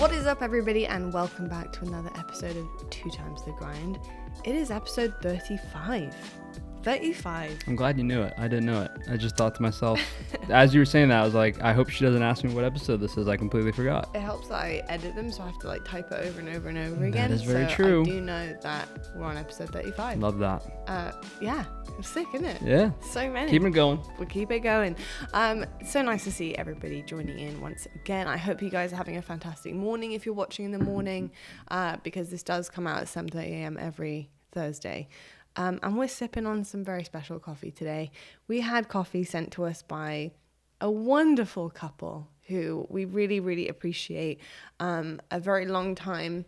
What is up, everybody, and welcome back to another episode of 2 Times the Grind. It is episode 35. 35. I'm glad you knew it. I didn't know it. I just thought to myself, as you were saying that, I was like, I hope she doesn't ask me what episode this is. I completely forgot. It helps that I edit them, so I have to type it over and over and over again. That is very true. I do know that we're on episode 35. Love that. Yeah, it's sick, isn't it? Yeah. So many. Keep it going. We'll keep it going. So nice to see everybody joining in once again. I hope you guys are having a fantastic morning if you're watching in the morning, because this does come out at 7:30 a.m. every Thursday. And we're sipping on some very special coffee today. We had coffee sent to us by a wonderful couple who we really, really appreciate. A very long time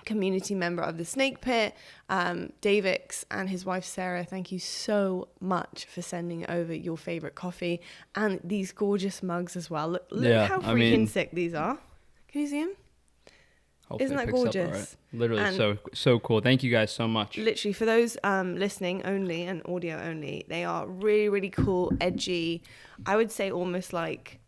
community member of the Snake Pit, Davix and his wife Sarah. Thank you so much for sending over your favorite coffee and these gorgeous mugs as well. Look how freaking sick these are. Can you see them? Hopefully Isn't that it picks gorgeous? Up all right. Literally so cool. Thank you guys so much. Literally, for those listening only and audio only, they are really, really cool, edgy. I would say almost like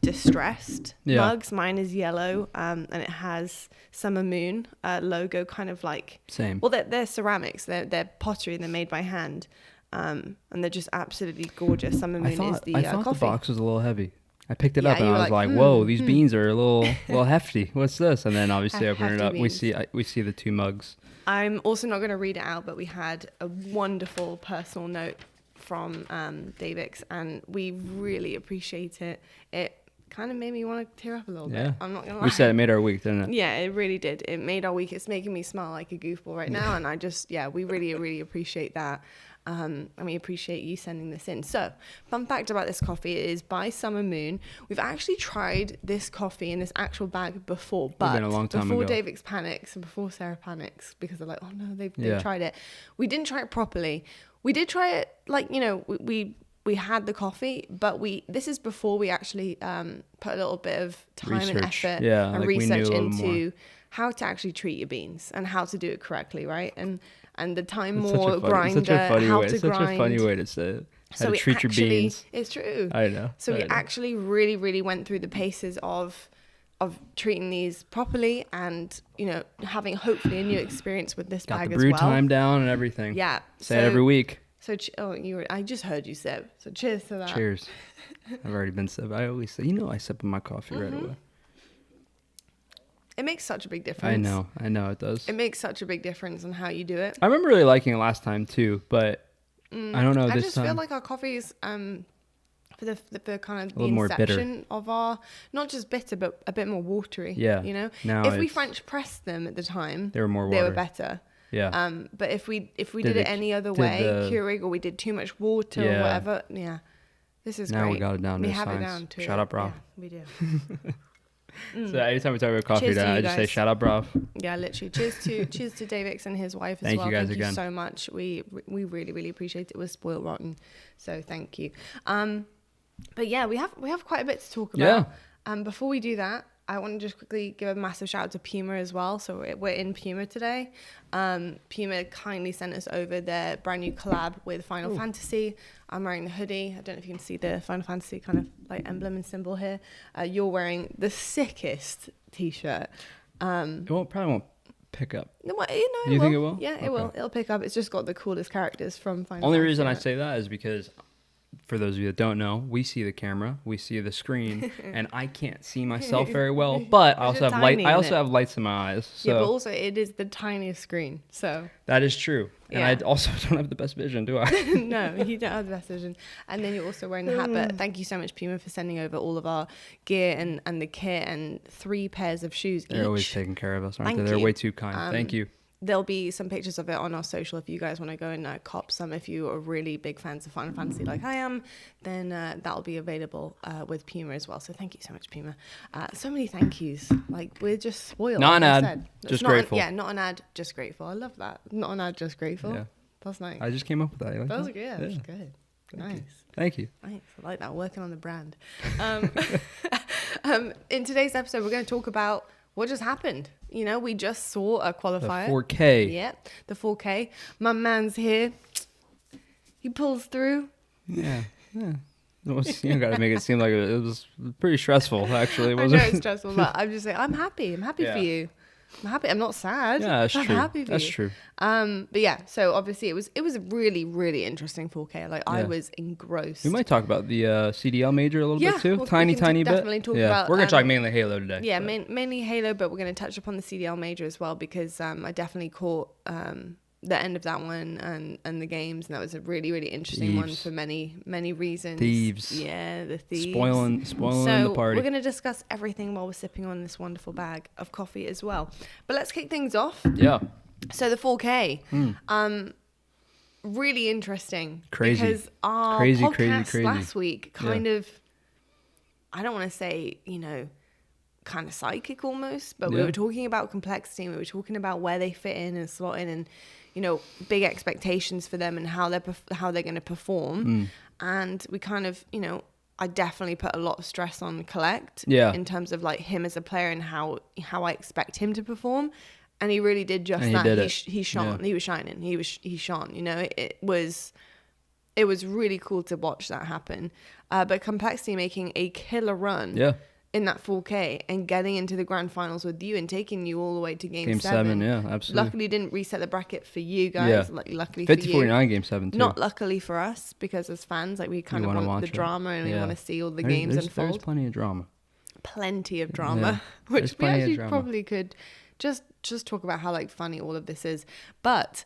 distressed mugs. Mine is yellow, and it has Summer Moon logo, kind of like. Same. Well, they're ceramics. They're pottery. They're made by hand, and they're just absolutely gorgeous. Summer Moon is the I thought coffee. the box was a little heavy. I picked it up and I was like, whoa, these beans are a little hefty. What's this? And then obviously open it up. Beans. We see the 2 mugs. I'm also not going to read it out, but we had a wonderful personal note from Davix, and we really appreciate it. It kind of made me want to tear up a little bit. I'm not going to lie. We said it made our week, didn't it? Yeah, it really did. It made our week. It's making me smile like a goofball right now, and we really, really appreciate that. And we appreciate you sending this in. So, fun fact about this coffee, it is by Summer Moon. We've actually tried this coffee in this actual bag before, but been a long time before ago. Davix panics and before Sarah panics, because they're like, oh no, they've tried it. We didn't try it properly. We did try it, we had the coffee, but this is before we actually put a little bit of time and effort and research into how to actually treat your beans and how to do it correctly, right? And the time more grinder, how to grind. It's such a funny way to say it. How to treat your beans. It's true. I know. So we actually really, really went through the paces of treating these properly and, having hopefully a new experience with this bag as well. Got the brew time down and everything. Yeah. Say it every week. So, I just heard you sip. So cheers to that. Cheers. I've already been sipping. I always say, I sip my coffee right away. It makes such a big difference. I know it does. It makes such a big difference in how you do it. I remember really liking it last time too, but I don't know this time. I just feel like our coffees, for the kind of the more inception of our, not just bitter, but a bit more watery. Yeah. Now if we French pressed them at the time, they were better. Yeah. But if we did it any other way, Keurig, or we did too much water or whatever, this is great. Now we got it down to we have science. it down to Shout out, bro. Yeah, we do. So anytime we talk about coffee, I just say shout out, bro. Yeah, literally. Cheers to Davix and his wife as well. Thank you guys again. Thank you so much. We really, really appreciate it. We're spoiled rotten, so thank you. But yeah, we have quite a bit to talk about. Yeah. Before we do that, I want to just quickly give a massive shout out to Puma as well. So we're in Puma today. Puma kindly sent us over their brand new collab with Final Fantasy. I'm wearing the hoodie. I don't know if you can see the Final Fantasy kind of like emblem and symbol here. You're wearing the sickest t-shirt. It probably won't pick up. No, Do you think it will? Yeah, it will. It'll pick up. It's just got the coolest characters from Final Fantasy. Only reason I say that is because, for those of you that don't know, we see the camera, we see the screen, and I can't see myself very well. But I also have light. I also have lights in my eyes. So. Yeah, but also it is the tiniest screen. So that is true, and I also don't have the best vision, do I? No, you don't have the best vision. And then you're also wearing the hat. But thank you so much, Puma, for sending over all of our gear and the kit and 3 pairs of shoes each. They're always taking care of us, aren't they? They're way too kind. Thank you. There'll be some pictures of it on our social if you guys want to go and cop some. If you are really big fans of Final Fantasy like I am, then that'll be available with Puma as well. So thank you so much, Puma. So many thank yous. Like, we're just spoiled. Not an ad, just grateful. Not an ad, just grateful. I love that. Not an ad, just grateful. Yeah. That's nice. I just came up with that. That was good. Yeah, that was good. Nice. Thank you. Nice. I like that. Working on the brand. In today's episode, we're going to talk about what just happened. We just saw a qualifier. The 4K. Yeah, the 4K. My man's here. He pulls through. Yeah. gotta make it seem like it was pretty stressful. Actually, I know it's stressful, but I'm just saying I'm happy. I'm happy for you. I'm happy. I'm not sad. Yeah, that's I'm true. happy for That's you. true. But yeah, so obviously it was a really, really interesting 4K. Like I was engrossed. We might talk about the CDL major a little bit too. Well, tiny bit. Definitely talk about. We're gonna talk mainly Halo today. Yeah, mainly Halo, but we're gonna touch upon the CDL major as well because I definitely caught the end of that one and the games, and that was a really, really interesting one for many, many reasons. Thieves. Yeah, the thieves. Spoiling the party. We're going to discuss everything while we're sipping on this wonderful bag of coffee as well. But let's kick things off. Yeah. So the 4K. Really interesting. Crazy. Because our podcast last week kind of, I don't want to say, kind of psychic almost, but we were talking about complexity. We were talking about where they fit in and slot in and, big expectations for them and how they're going to perform. And we kind of, I definitely put a lot of stress on Collect in terms of like him as a player and how I expect him to perform. And he really did just that. He shone. He was shining. He shone. It was really cool to watch that happen. But Complexity making a killer run. Yeah. In that 4K and getting into the Grand Finals with you and taking you all the way to game 7. Yeah, absolutely. Luckily didn't reset the bracket for you guys. Like, luckily 50, for you. 50-49 game 7 too. Not luckily for us because as fans, like we kind of want the drama and we want to see all the games unfold. There's plenty of drama. Plenty of drama, which we actually probably could just talk about how like funny all of this is. But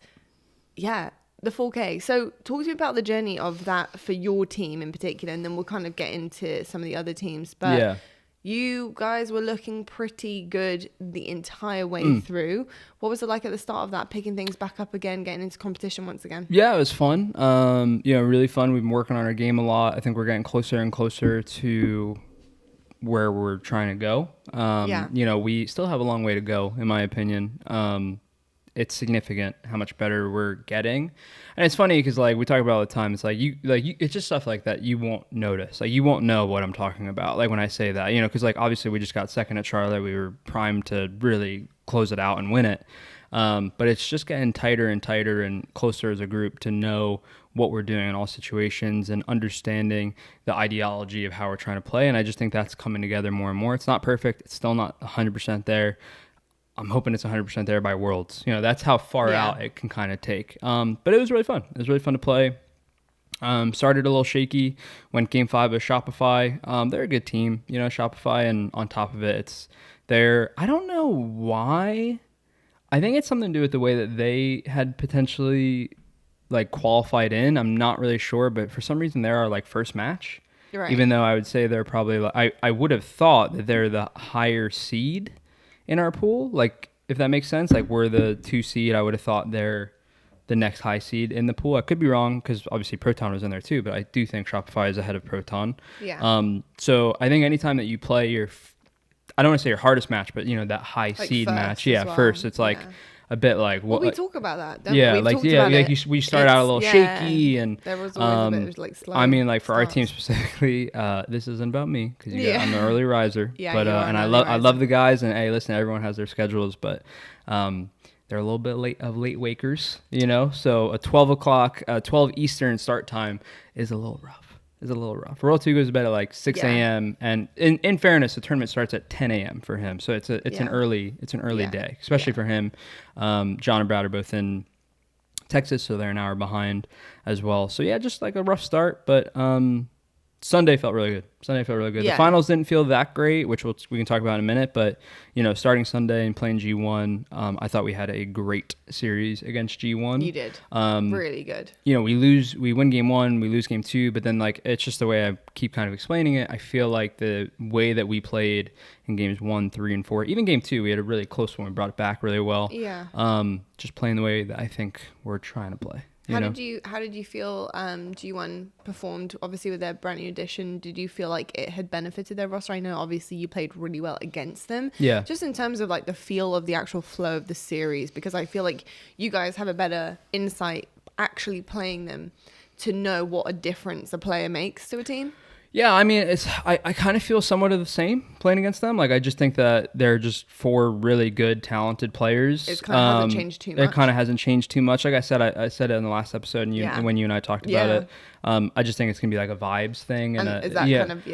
yeah, the 4K. So talk to me about the journey of that for your team in particular, and then we'll kind of get into some of the other teams. But you guys were looking pretty good the entire way through. What was it like at the start of that, picking things back up again, getting into competition once again? Yeah, it was fun. Really fun. We've been working on our game a lot. I think we're getting closer and closer to where we're trying to go. We still have a long way to go, in my opinion. It's significant how much better we're getting. And it's funny because like we talk about all the time, it's like it's just stuff like that you won't notice. Like you won't know what I'm talking about. Like when I say that, because like obviously we just got second at Charlotte. We were primed to really close it out and win it. But it's just getting tighter and tighter and closer as a group to know what we're doing in all situations and understanding the ideology of how we're trying to play. And I just think that's coming together more and more. It's not perfect. It's still not 100% there. I'm hoping it's 100% there by Worlds. That's how far out it can kind of take. But it was really fun. It was really fun to play. Started a little shaky. Went game 5 with Shopify. They're a good team, Shopify. And on top of it, I don't know why. I think it's something to do with the way that they had potentially like qualified in. I'm not really sure, but for some reason they're our like first match. Right. Even though I would say they're probably like, I would have thought that they're the higher seed in our pool, like if that makes sense. Like we're the 2 seed. I would have thought they're the next high seed in the pool. I could be wrong because obviously Proton was in there too, but I do think Shopify is ahead of Proton. Yeah. So I think anytime that you play I don't want to say your hardest match, but that high like seed match. Yeah, well. First it's like a bit like what we talk about that. Don't we? We start out a little shaky, and there was always a bit of like slow. I mean, like for our team specifically, this isn't about me because I'm an early riser. But and I love the guys, and hey, listen, everyone has their schedules, but they're a little bit late wakers, So a 12 Eastern start time is a little rough. World 2 goes to bed at like 6 a.m. And in fairness, the tournament starts at 10 a.m. for him. So it's an early day, especially for him. John and Brad are both in Texas, so they're an hour behind as well. So yeah, just like a rough start, but Sunday felt really good. Yeah. The finals didn't feel that great, which we can talk about in a minute. But starting Sunday and playing G1, I thought we had a great series against G1. You did really good. We win game 1, we lose game 2, but then like it's just the way I keep kind of explaining it. I feel like the way that we played in games 1, 3, and 4, even game 2, we had a really close one. We brought it back really well. Yeah. Just playing the way that I think we're trying to play. How did you feel G1 performed, obviously with their brand new addition? Did you feel like it had benefited their roster? I know obviously you played really well against them. Yeah. Just in terms of like the feel of the actual flow of the series, because I feel like you guys have a better insight actually playing them to know what a difference a player makes to a team. Yeah, I mean, I kind of feel somewhat of the same playing against them. Like, I just think that they're just 4 really good, talented players. It kind of hasn't changed too much. It kind of hasn't changed too much. Like I said, I said it in the last episode, and when you and I talked about it. I just think it's gonna be like a vibes thing, and is that kind of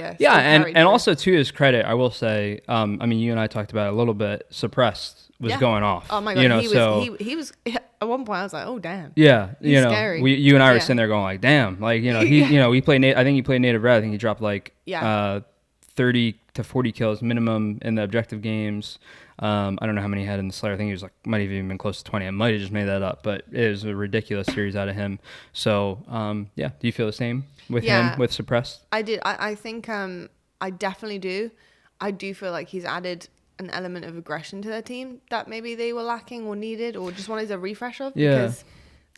and also to his credit, I will say, I mean, you and I talked about it a little bit. Suppressed was going off. Oh my god, he was at one point. I was like, oh damn. Yeah, he's scary. You and I were sitting there going like, damn, like he played. I think he played native red. I think he dropped like 30 to 40 kills minimum in the objective games. I don't know how many he had in the Slayer. I think he was like might have even been close to 20. I might have just made that up, but it was a ridiculous series out of him. So do you feel the same with him with Suppressed? I did. I think I definitely do. I do feel like he's added an element of aggression to their team that maybe they were lacking or needed or just wanted a refresh of. Yeah, because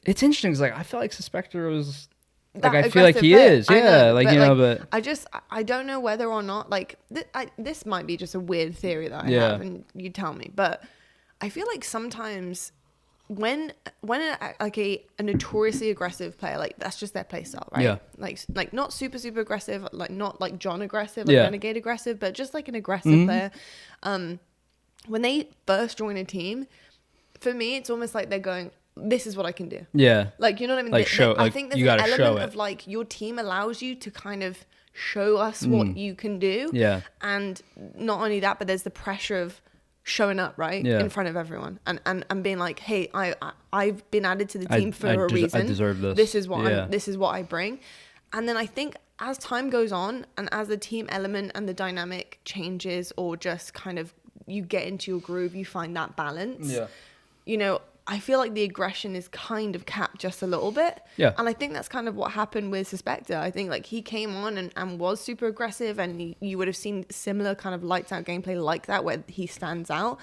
it's interesting because like I feel like Suspector was like I feel like he is. Yeah, but I don't know whether or not like this might be just a weird theory that I have, and you tell me. But I feel like sometimes when a notoriously aggressive player, like that's just their play style, right? Yeah. Like not super aggressive, like not like John aggressive, like Renegade aggressive, but just like an aggressive player. When they first join a team, for me, it's almost like they're going, this is what I can do. Yeah. Like, you know what I mean? Like I think there's an element of like your team allows you to kind of show us what you can do. Yeah. And not only that, but there's the pressure of showing up, right? Yeah. In front of everyone and being like, hey, I've been added to the team for a reason. I deserve this. This is what I bring. And then I think as time goes on and as the team element and the dynamic changes or just kind of you get into your groove, you find that balance. Yeah. You know, I feel like the aggression is kind of capped just a little bit. Yeah. And I think that's kind of what happened with Suspector. I think like he came on and was super aggressive and you would have seen similar kind of lights out gameplay like that where he stands out.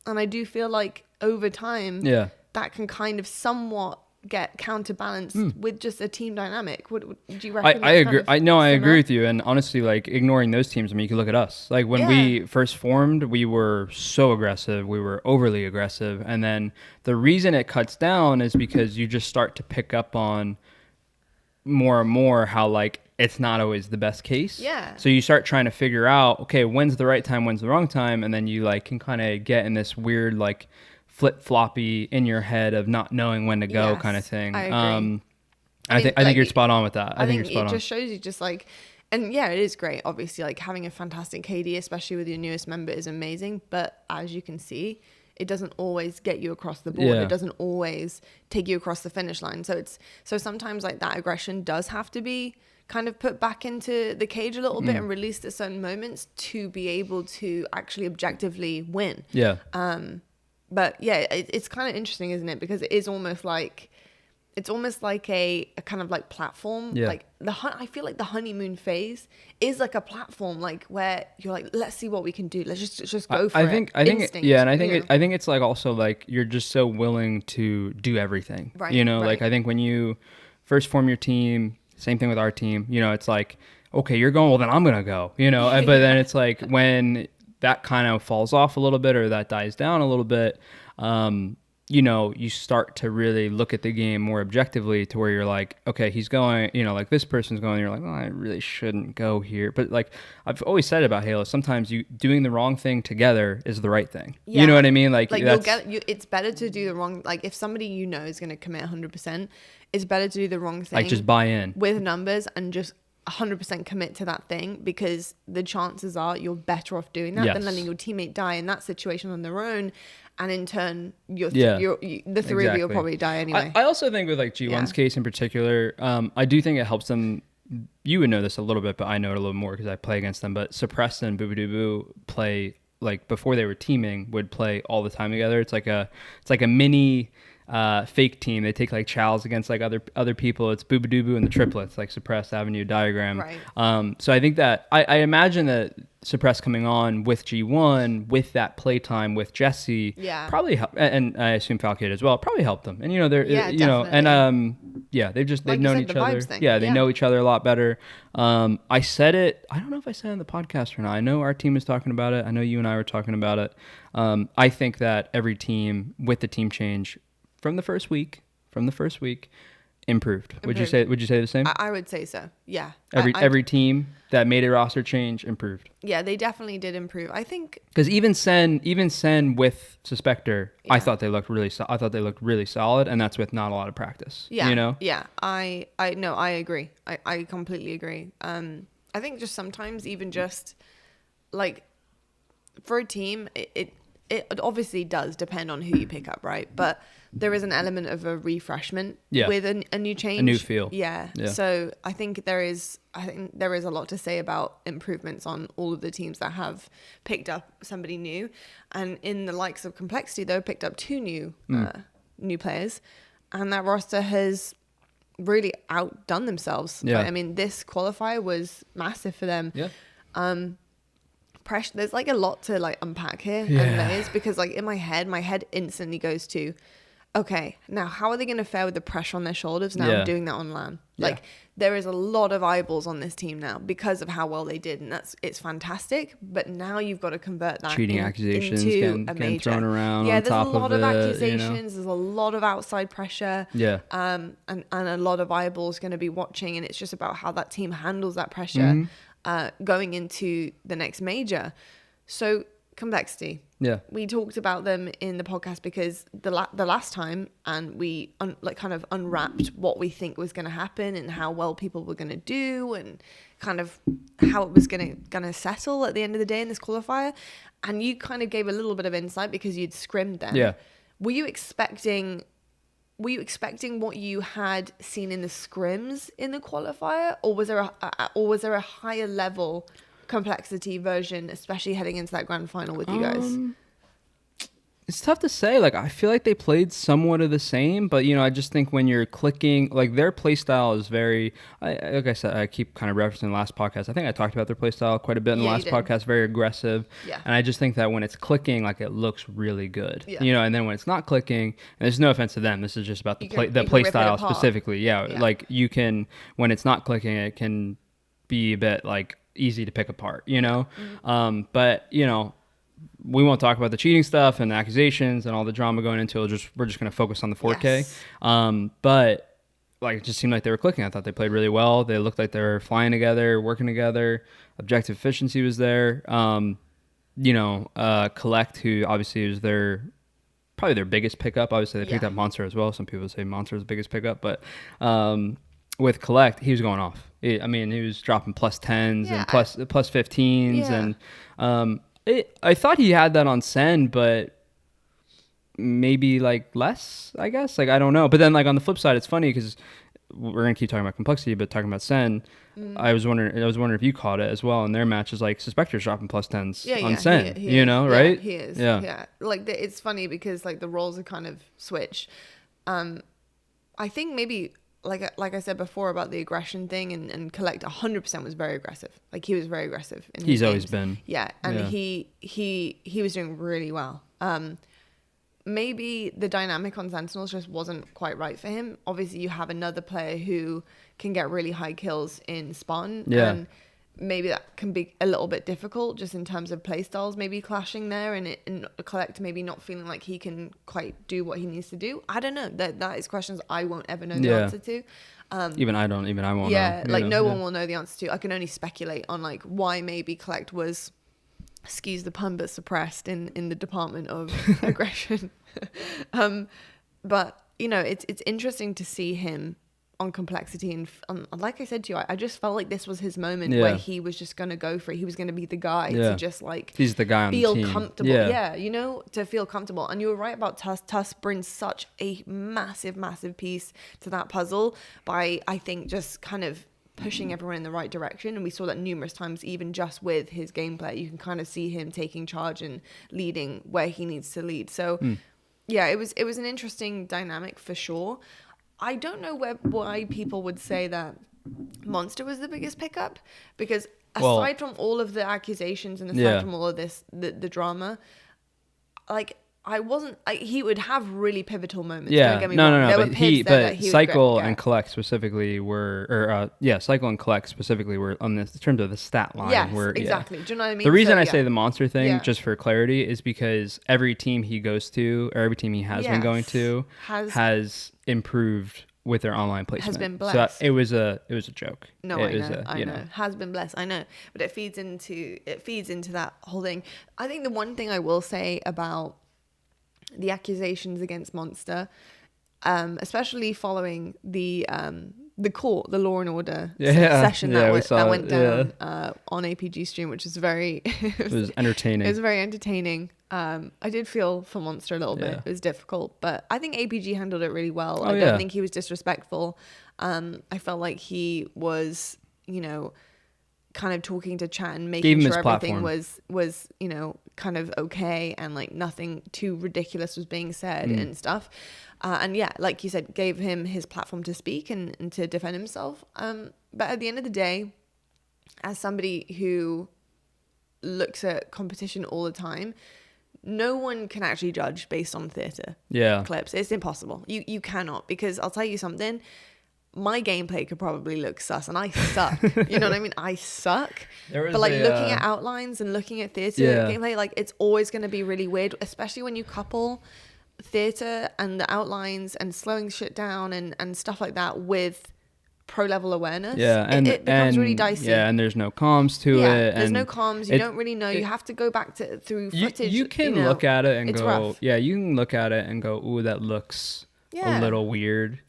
And I do feel like over time, that can kind of somewhat get counterbalanced with just a team dynamic. Do you reckon? I agree. I agree with you. And honestly, like ignoring those teams, I mean, you can look at us. Like when we first formed, we were so aggressive. We were overly aggressive. And then the reason it cuts down is because you just start to pick up on more and more how like it's not always the best case. Yeah. So you start trying to figure out, okay, when's the right time, when's the wrong time, and then you like can kind of get in this weird like flip-floppy in your head of not knowing when to go kind of thing. I agree. I think you're spot on with that. I think you're spot on. It just shows you just like, and yeah, it is great. Obviously, like having a fantastic KD, especially with your newest member, is amazing. But as you can see, it doesn't always get you across the board. It doesn't always take you across the finish line. So sometimes like that aggression does have to be kind of put back into the cage a little bit and released at certain moments to be able to actually objectively win. Yeah. But yeah, it's kind of interesting, isn't it? Because it is almost like a kind of like platform. Yeah. Like I feel like the honeymoon phase is like a platform, like where you're like, let's see what we can do. Let's just go for it. I think it's like also like you're just so willing to do everything. Right. You know, like I think when you first form your team, same thing with our team. You know, it's like, okay, you're going, well then I'm gonna go. You know, but then it's like when that kind of falls off a little bit or that dies down a little bit, you know, you start to really look at the game more objectively to where you're like, okay, he's going, you know, like this person's going, you're like, well, I really shouldn't go here. But like I've always said about Halo, sometimes you doing the wrong thing together is the right thing. Yeah. You know what I mean? Like it's better to do the wrong, like if somebody you know is going to commit 100%, it's better to do the wrong thing. Like just buy in. With numbers and just 100% commit to that thing, because the chances are you're better off doing that than letting your teammate die in that situation on their own, and in turn the three of you will probably die anyway. I also think with like G1's case in particular, I do think it helps them. You would know this a little bit, but I know it a little more because I play against them. But Suppressed and Boobadoo play like before they were teaming would play all the time together. It's like a mini fake team. They take like chows against like other people. It's Boobadoo and the triplets, like Suppressed, Avenue, Diagram. Right. So I think that I imagine that Suppressed coming on with G1 with that playtime with Jesse probably help, and I assume Falcade as well probably helped them. And you know they're you know, and they've known each other. They know each other a lot better. I said it. I don't know if I said it on the podcast or not. I know our team was talking about it. I know you and I were talking about it. I think that every team with the team change from the first week, improved. Would you say the same? I would say so. Yeah. Every team that made a roster change improved. Yeah, they definitely did improve. I think because even Sen with Suspector, I thought they looked really solid, and that's with not a lot of practice. Yeah. You know? Yeah. I agree. I completely agree. I think just sometimes even just like for a team, it obviously does depend on who you pick up, right? But there is an element of a refreshment with a new change, a new feel. Yeah. So I think there is a lot to say about improvements on all of the teams that have picked up somebody new, and in the likes of Complexity, they've picked up 2 new players, and that roster has really outdone themselves. Yeah. Right? I mean, this qualifier was massive for them. Yeah. Pressure. There's like a lot to like unpack here, and there is, because like in my head instantly goes to, okay, now how are they going to fare with the pressure on their shoulders now doing that on LAN? Like there is a lot of eyeballs on this team now because of how well they did, and it's fantastic. But now you've got to convert that cheating accusations into a getting major. thrown around. Yeah, on there's top a lot of accusations. You know? There's a lot of outside pressure. Yeah. And a lot of eyeballs going to be watching, and it's just about how that team handles that pressure going into the next major. So Complexity. Yeah. We talked about them in the podcast because the last time, and we kind of unwrapped what we think was going to happen and how well people were going to do, and kind of how it was going to settle at the end of the day in this qualifier. And you kind of gave a little bit of insight because you'd scrimmed them. Yeah. Were you expecting what you had seen in the scrims in the qualifier, or was there a higher level Complexity version, especially heading into that grand final with you guys? It's tough to say. Like, I feel like they played somewhat of the same, but I just think when you're clicking, like their play style is very, like I said, I keep kind of referencing the last podcast. I think I talked about their play style quite a bit in the last podcast. Very aggressive. Yeah. And I just think that when it's clicking, like, it looks really good. Yeah. And then when it's not clicking, and there's no offense to them, this is just about the play style specifically. Yeah. Like you can, when it's not clicking, it can be a bit like easy to pick apart, but we won't talk about the cheating stuff and the accusations and all the drama going into it. We're just going to focus on the 4K. Yes. But like, it just seemed like they were clicking. I thought they played really well. They looked like they were flying together, working together. Objective efficiency was there. Collect, who obviously is probably their biggest pickup. Obviously they picked up Monster as well. Some people say Monster is the biggest pickup, but with Collect, he was going off. He was dropping plus 10s and plus 15s, and I thought he had that on Sen, but maybe like less, I guess. Like, I don't know. But then, like, on the flip side, it's funny because we're gonna keep talking about Complexity, but talking about Sen, I was wondering if you caught it as well. In their matches, like Suspector's dropping plus 10s on Sen, he right? He is. Yeah. Like, it's funny because like the roles are kind of switched. I think maybe. Like I said before about the aggression thing, and Collect 100% was very aggressive. Like, he was very aggressive in his He's games. always been. Yeah, and he was doing really well. Maybe the dynamic on Sentinels just wasn't quite right for him. Obviously, you have another player who can get really high kills in spawn, and maybe that can be a little bit difficult just in terms of play styles maybe clashing there, and Collect maybe not feeling like he can quite do what he needs to do. I don't know. That is questions I won't ever know the answer to. Even I won't know. Yeah, like no one will know the answer to. I can only speculate on like why maybe Collect was, excuse the pun, but suppressed in the department of aggression. But it's interesting to see him on Complexity, and like I said to you, I just felt like this was his moment where he was just gonna go for it. He was gonna be the guy to just like he's the guy on feel the team. Comfortable. To feel comfortable. And you were right about Tuss. Tuss brings such a massive piece to that puzzle by, I think, just kind of pushing everyone in the right direction. And we saw that numerous times, even just with his gameplay. You can kind of see him taking charge and leading where he needs to lead. So it was an interesting dynamic for sure. I don't know why people would say that Monster was the biggest pickup, because aside from all of the accusations and aside from all of this, the drama, like, he would have really pivotal moments. Yeah, don't get me wrong. There were pips but Cycle and Collect specifically were, Cycle and Collect specifically were on this in terms of the stat line. Yes, exactly. Do you know what I mean? The reason I say the Monster thing, just for clarity, is because every team he goes to, or every team he has been going to, has improved with their online placement. Has been blessed. So it was a joke. No, I know. Has been blessed. I know, but it feeds into that whole thing. I think the one thing I will say about the accusations against Monster, especially following the court, the Law and Order session that went down on APG stream, which is very it was entertaining. It was very entertaining. I did feel for Monster a little bit. It was difficult, but I think APG handled it really well. I don't think he was disrespectful. I felt like he was, kind of talking to chat and making sure everything was kind of okay, and like nothing too ridiculous was being said and stuff. And like you said, gave him his platform to speak and to defend himself. But at the end of the day, as somebody who looks at competition all the time, no one can actually judge based on theatre clips. It's impossible. You cannot, because I'll tell you something. My gameplay could probably look sus, and I suck. You know what I mean? I suck. But like looking at outlines and looking at theatre gameplay, like it's always going to be really weird, especially when you couple theatre and the outlines and slowing shit down and stuff like that with pro level awareness. And it becomes really dicey. Yeah, and there's no comms to it. There's no comms. You don't really know. You have to go back through footage. You can look at it and go, rough. You can look at it and go, ooh, that looks a little weird.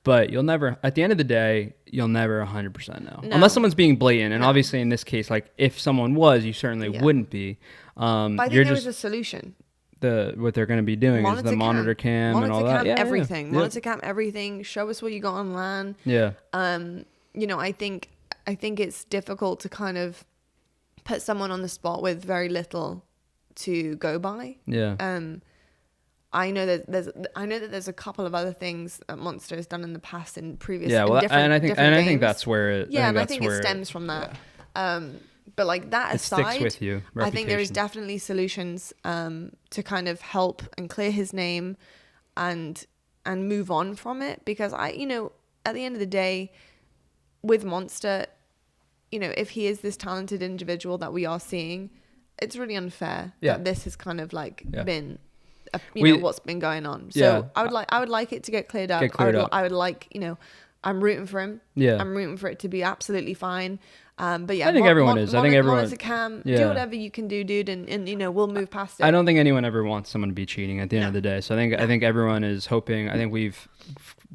But you'll never, at the end of the day, you'll never 100% know. No. Unless someone's being blatant. And obviously in this case, like if someone was, you certainly wouldn't be. But I think there was a solution. What they're going to be doing is the monitor cam and all that. Everything. Monitor cam everything. Show us what you got on LAN. I think it's difficult to kind of put someone on the spot with very little to go by. I know that there's a couple of other things that Monster has done in the past in previous I think that's where it I think it stems from that. But like that aside, it sticks with you. Reputation. I think there is definitely solutions to kind of help and clear his name and move on from it, because at the end of the day, with Monster, if he is this talented individual that we are seeing, it's really unfair that this has kind of like been what's been going on. So I would like it to get cleared up. I would like, I'm rooting for him. I'm rooting for it to be absolutely fine. But I think everyone is. I think everyone. Monitor cam, do whatever you can do, dude, and we'll move past it. I don't think anyone ever wants someone to be cheating at the end of the day. So I think everyone is hoping. I think we've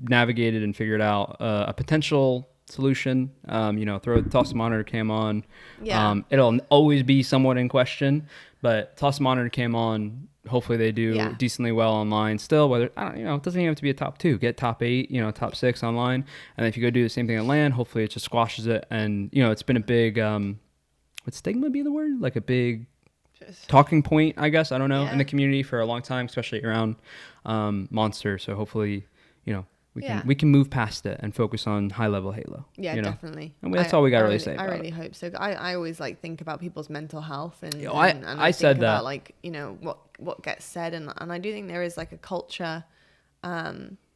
navigated and figured out a potential solution. Toss the monitor cam on. It'll always be somewhat in question, but toss the monitor cam on. Hopefully they do decently well online still, whether, I don't it doesn't even have to be a top 2, get top 8, top 6 online. And if you go do the same thing at LAN, hopefully it just squashes it. And, it's been a big, would stigma be the word? Like a big talking point, I guess, I don't know, in the community for a long time, especially around Monster. So hopefully, we can move past it and focus on high level Halo. Yeah, definitely. And that's all we got to really say about I really hope so. I always think about people's mental health and I said that about what gets said, and I do think there is like a culture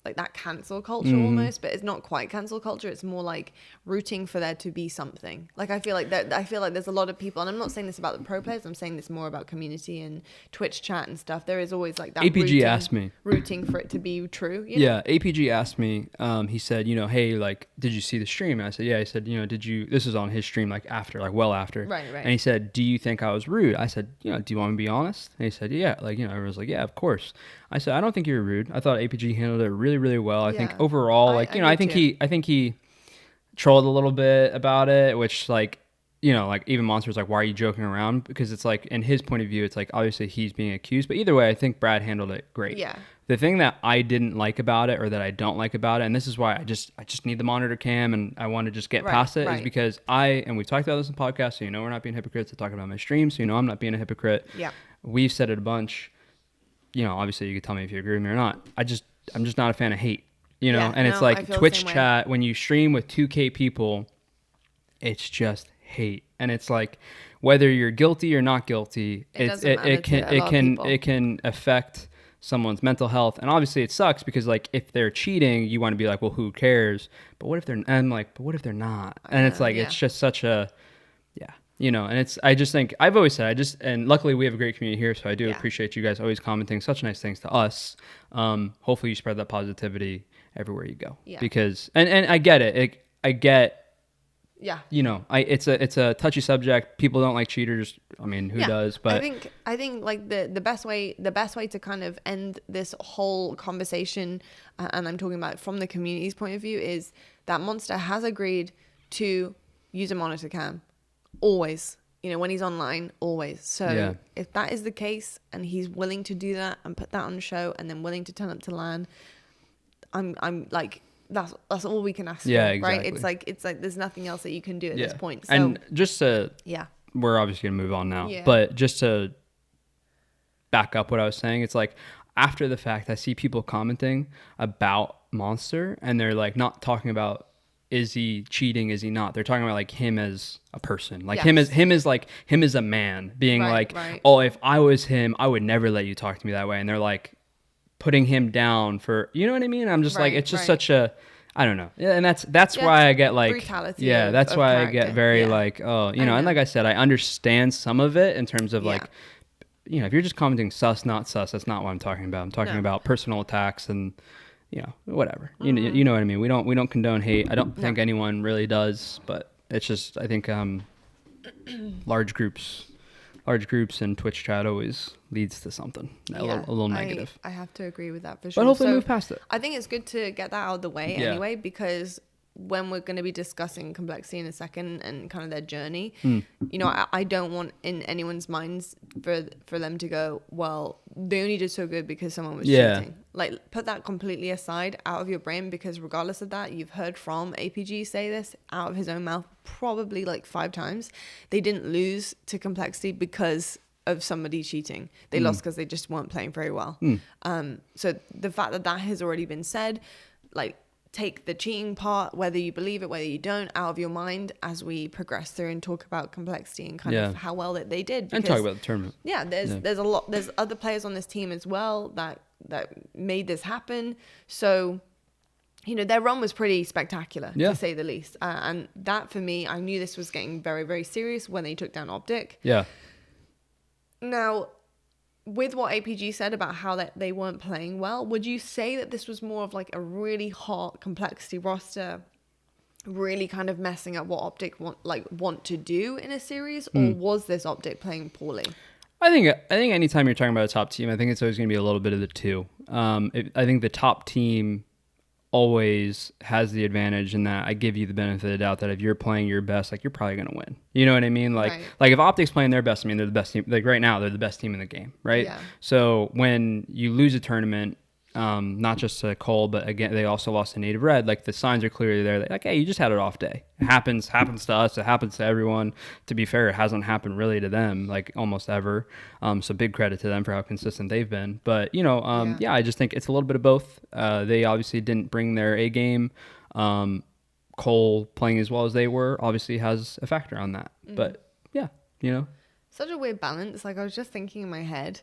like that cancel culture almost, but it's not quite cancel culture. It's more like rooting for there to be something. Like I feel like there's a lot of people, and I'm not saying this about the pro players, I'm saying this more about community and Twitch chat and stuff. There is always like that APG asked me rooting for it to be true. APG asked me, he said, hey, like, did you see the stream? And I said, yeah. He said, this is on his stream, like after, like well after. Right. And he said, do you think I was rude? I said, do you want me to be honest? And he said, yeah. Like, everyone's like, yeah, of course. I said, I don't think you were rude. I thought APG handled it really, really well. I think overall, I think he trolled a little bit about it, which like even Monster's like, why are you joking around? Because it's like, in his point of view, it's like, obviously he's being accused, but either way, I think Brad handled it great. Yeah. The thing that I didn't like about it, or that I don't like about it, and this is why I just need the monitor cam and I want to just get past it, is because and we've talked about this in the podcast, so we're not being hypocrites to talk about my stream, so I'm not being a hypocrite. Yeah. We've said it a bunch. Obviously you could tell me if you agree with me or not. I'm just not a fan of hate, and it's like Twitch chat, when you stream with 2K people, it's just hate. And it's like, whether you're guilty or not guilty, it can affect someone's mental health. And obviously it sucks, because like if they're cheating, you want to be like, well, who cares? But what if they're, and I'm like, but what if they're not? And it's like, it's just such a, and I just think, I've always said, and luckily we have a great community here, so I do appreciate you guys always commenting such nice things to us. Hopefully you spread that positivity everywhere you go. Yeah. Because and I get it. I get. Yeah. You know, it's a touchy subject. People don't like cheaters. I mean, who does? But I think like the best way to kind of end this whole conversation, and I'm talking about from the community's point of view, is that Monster has agreed to use a monitor cam always. You know, when he's online, always. So if that is the case, and he's willing to do that and put that on show, and then willing to turn up to LAN, I'm like. That's all we can ask for, exactly. right? It's like there's nothing else that you can do at this point. So, and just to we're obviously gonna move on now, but just to back up what I was saying, it's like after the fact, I see people commenting about Monster, and they're like not talking about is he cheating, is he not? They're talking about like him as a person, like him as a man, being oh, if I was him, I would never let you talk to me that way, and they're like. Putting him down for, you know what I mean? I'm just like, it's just such a, I don't know. Yeah, and that's why I get like, brutality that's why character. I get very like, oh, you know, and like I said, I understand some of it in terms of like, you know, if you're just commenting sus, not sus, that's not what I'm talking about. I'm talking about personal attacks and, you know, whatever. You know what I mean? We don't condone hate. I don't think anyone really does, but it's just, I think large groups and Twitch chat always leads to something a little negative. I have to agree with that for sure. But hopefully move past it. I think it's good to get that out of the way anyway, because when we're going to be discussing complexity in a second and kind of their journey, you know, I don't want in anyone's minds for them to go, well, they only did so good because someone was cheating. Like, put that completely aside, out of your brain, because regardless of that, you've heard from APG say this out of his own mouth probably like 5 times. They didn't lose to complexity because of somebody cheating. They lost because they just weren't playing very well. So the fact that has already been said, like, take the cheating part, whether you believe it, whether you don't, out of your mind as we progress through and talk about complexity and kind of how well that they did. Because, and talk about the tournament. Yeah, there's a lot. There's other players on this team as well that made this happen. So, you know, their run was pretty spectacular, to say the least. And that, for me, I knew this was getting very, very serious when they took down OpTic. Yeah. Now, with what APG said about how that they weren't playing well, would you say that this was more of like a really hot complexity roster, really kind of messing up what OpTic want to do in a series, or was this OpTic playing poorly? I think anytime you're talking about a top team, I think it's always going to be a little bit of the two. I think the top team always has the advantage in that I give you the benefit of the doubt that if you're playing your best, like, you're probably going to win. You know what I mean? Like if OpTic's playing their best, I mean, they're the best team. Like right now, they're the best team in the game, right? Yeah. So when you lose a tournament, not just to Cole, but again, they also lost to Native Red. Like, the signs are clearly there. Like, hey, you just had an off day. It happens to us. It happens to everyone. To be fair, it hasn't happened really to them, like, almost ever. So big credit to them for how consistent they've been. But, you know, I just think it's a little bit of both. They obviously didn't bring their A game. Cole playing as well as they were obviously has a factor on that. But yeah, you know, such a weird balance. Like, I was just thinking in my head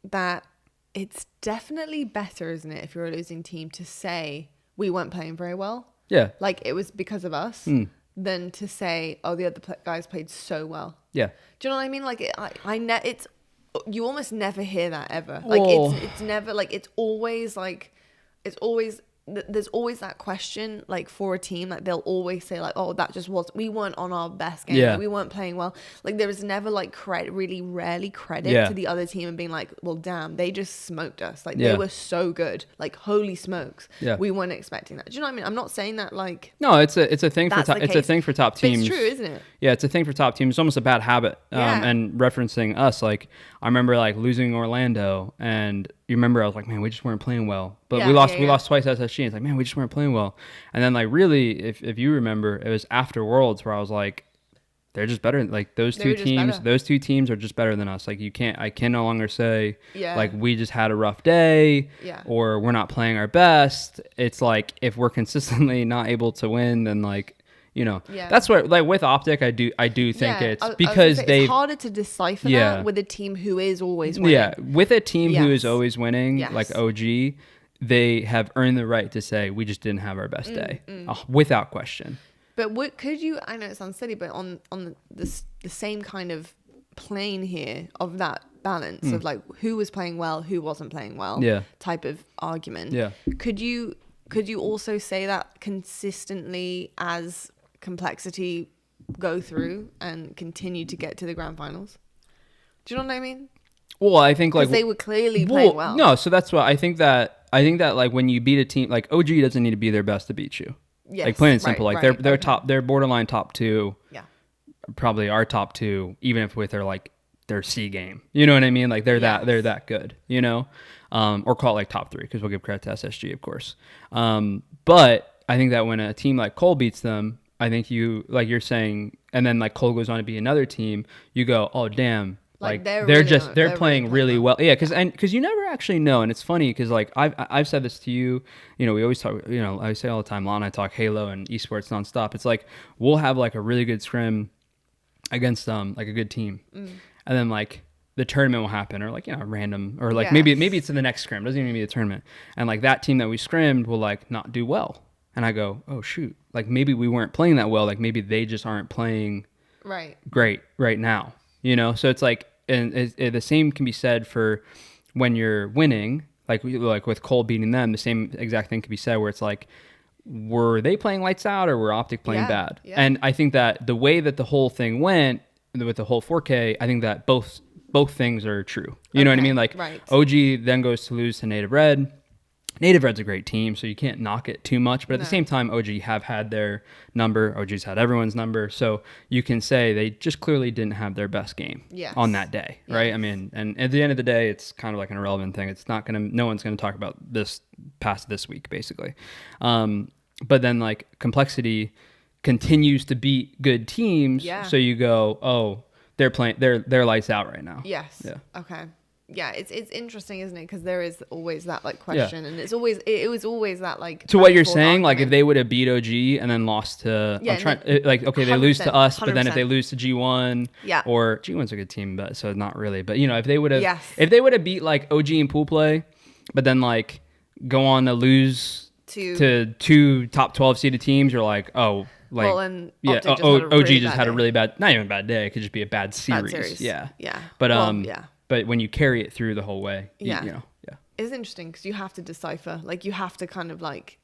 that it's definitely better, isn't it, if you're a losing team, to say we weren't playing very well. Yeah. Like, it was because of us, than to say, oh, the other guys played so well. Yeah. Do you know what I mean? Like, it's you almost never hear that ever. Like, it's never, like, it's always there's always that question, like, for a team, like, they'll always say, like, oh, that just we weren't on our best game. Yeah. Like, we weren't playing well. Like, there was never, like, really rarely credit to the other team and being like, well, damn, they just smoked us. Like, they were so good. Like, holy smokes. Yeah. We weren't expecting that. Do you know what I mean? I'm not saying that, like, no, it's a thing for it's a thing for top teams. But it's true, isn't it? Yeah, it's a thing for top teams. It's almost a bad habit. And referencing us, like, I remember, like, losing Orlando, and you remember I was like, man, we just weren't playing well. But we lost twice SSG. And it's like, man, we just weren't playing well. And then, like, really, if you remember, it was after Worlds where I was like, they're just better. Like, those two teams are just better than us. Like, I can no longer say, like, we just had a rough day, or we're not playing our best. It's like, if we're consistently not able to win, then, like, you know, that's what, like, with OpTic, I do think it's because it's harder to decipher that with a team who is always winning. Yeah, with a team who is always winning, like OG, they have earned the right to say we just didn't have our best day, without question. But could you? I know it sounds silly, but on the same kind of plane here of that balance of, like, who was playing well, who wasn't playing well, type of argument. Yeah. Could you could you also say that consistently as complexity go through and continue to get to the grand finals? Do you know what I mean? Well, I think like they were clearly playing well. No, so that's why I think that like when you beat a team like OG doesn't need to be their best to beat you. Yes, like plain and simple. Right, like they're top, they're borderline top 2. Yeah. Probably our top 2, even if with their C game. You know what I mean? Like they're that good. You know, or call it like top 3 because we'll give credit to SSG, of course. But I think that when a team like Cole beats them, I think you like you're saying, and then like Cole goes on to be another team, you go, oh damn. Like they're playing really well. Yeah, because you never actually know, and it's funny because like I've said this to you. You know, we always talk. You know, I say all the time. Lon and I talk Halo and esports nonstop. It's like we'll have like a really good scrim against like a good team, and then like the tournament will happen, or like random, or like maybe it's in the next scrim. It doesn't even need a tournament, and like that team that we scrimmed will like not do well, and I go, oh shoot, like maybe we weren't playing that well. Like maybe they just aren't playing great right now. You know, so it's like. And the same can be said for when you're winning, like with Cole beating them, the same exact thing can be said where it's like, were they playing lights out or were OpTic playing bad? Yeah. And I think that the way that the whole thing went with the whole 4K, I think that both things are true. You know what I mean? Like OG then goes to lose to Native Red. Native Red's a great team, so you can't knock it too much. But at the same time, OG have had their number. OG's had everyone's number. So you can say they just clearly didn't have their best game on that day, right? I mean, and at the end of the day, it's kind of like an irrelevant thing. It's not going to, no one's going to talk about this past this week, basically. But then like complexity continues to beat good teams. Yeah. So you go, oh, they're playing, they're lights out right now. Yes. Yeah. Okay. Yeah, it's interesting, isn't it? Because there is always that like question, and it was always that like. To what you're saying, argument. Like if they would have beat OG and then lost to, like okay, they lose to us, 100%. But then if they lose to G1, or G1's a good team, but so not really. But if they would have, if they would have beat like OG in pool play, but then like go on to lose to 2 top 12 seeded teams, you're like, oh. Like, well, and OG just had a really bad, not even a bad day. It could just be a bad series. Yeah. But But when you carry it through the whole way, it's interesting because you have to decipher. Like you have to kind of like,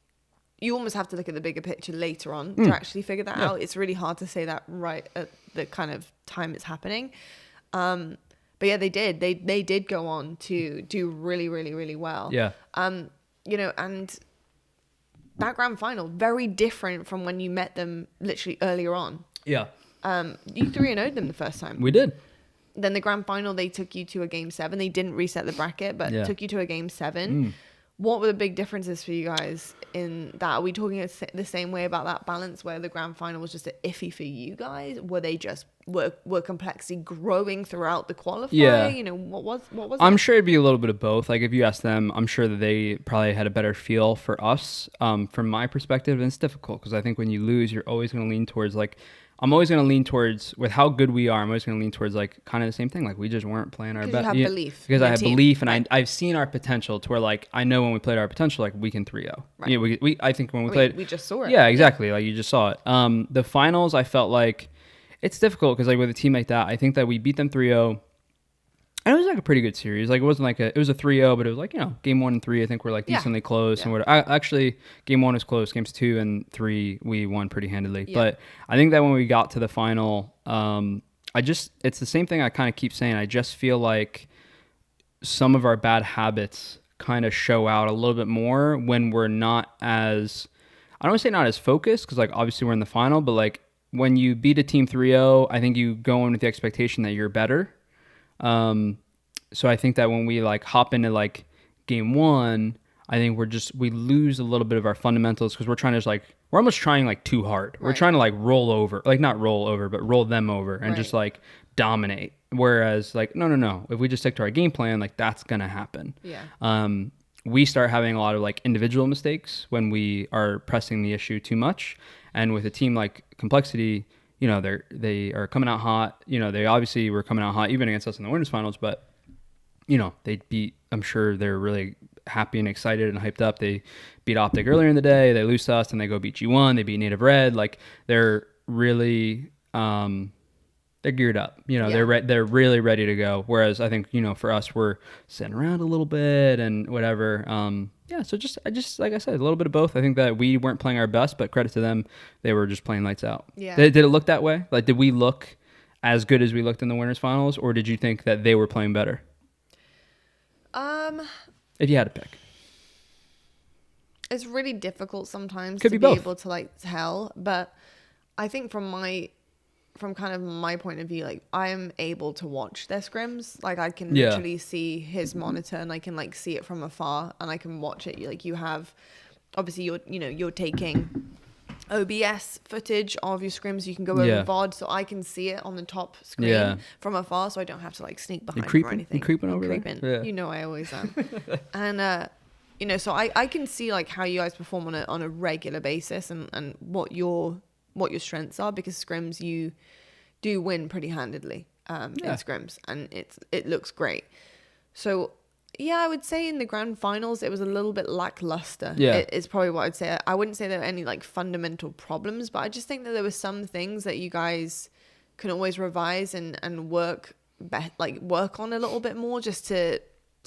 you almost have to look at the bigger picture later on to actually figure that out. It's really hard to say that right at the kind of time it's happening. But yeah, they did. They did go on to do really, really, really well. Yeah. And that grand final, very different from when you met them literally earlier on. Yeah. You 3-0'd them the first time. We did. Then the grand final, they took you to a game 7. They didn't reset the bracket, but took you to a game 7. What were the big differences for you guys in that? Are we talking the same way about that balance where the grand final was just iffy for you guys? Were they just were complexity growing throughout the qualifier? Yeah. What was I'm sure it'd be a little bit of both. Like if you ask them, I'm sure that they probably had a better feel for us. From my perspective, and it's difficult because I think when you lose, you're always going to lean towards like. I'm always going to lean towards, with how good we are, I'm always going to lean towards like kind of the same thing. Like we just weren't playing our best. Because I have belief and I've seen our potential to where like, I know when we played our potential, like we can 3-0. Right. I think when we played. We just saw it. Yeah, exactly. Like you just saw it. The finals, I felt like it's difficult because like with a team like that, I think that we beat them 3-0. And it was like a pretty good series. Like it wasn't like it was a 3-0, but it was like, game 1 and 3, I think were like decently close. And actually game 1 was close. Games 2 and 3, we won pretty handily. Yeah. But I think that when we got to the final, it's the same thing I kind of keep saying. I just feel like some of our bad habits kind of show out a little bit more when we're not as, I don't want to say not as focused, because like obviously we're in the final, but like when you beat a team 3-0, I think you go in with the expectation that you're better. So I think that when we like hop into like game 1, I think we lose a little bit of our fundamentals because we're almost trying like too hard. We're trying to like roll over, like not roll over, but roll them over and just like dominate. Whereas like, no. If we just stick to our game plan, like that's going to happen. Yeah. We start having a lot of like individual mistakes when we are pressing the issue too much. And with a team like Complexity, they are coming out hot. They obviously were coming out hot even against us in the winners finals, but they beat, I'm sure they're really happy and excited and hyped up. They beat OpTic earlier in the day. They lose to us and they go beat G1. They beat Native Red. Like they're really, they're geared up, they're really ready to go. Whereas I think, for us, we're sitting around a little bit and whatever. Yeah, so I just like I said, a little bit of both. I think that we weren't playing our best, but credit to them, they were just playing lights out. Yeah. Did it look that way? Like, did we look as good as we looked in the winners finals, or did you think that they were playing better? If you had to pick. It's really difficult sometimes Could to be be both. able to like tell, but I think from kind of my point of view, like I am able to watch their scrims. Like I can literally see his monitor and I can like see it from afar and I can watch it. Like you have, obviously you're taking OBS footage of your scrims. You can go over VOD, so I can see it on the top screen from afar, so I don't have to like sneak behind them or anything. You creeping over there? Yeah. You know I always am. And so I can see like how you guys perform on a regular basis and what your strengths are, because scrims you do win pretty handedly in scrims, and it looks great. So yeah, I would say in the grand finals it was a little bit lackluster. Yeah, it's probably what I'd say. I wouldn't say there were any like fundamental problems, but I just think that there were some things that you guys can always revise and work on a little bit more, just to,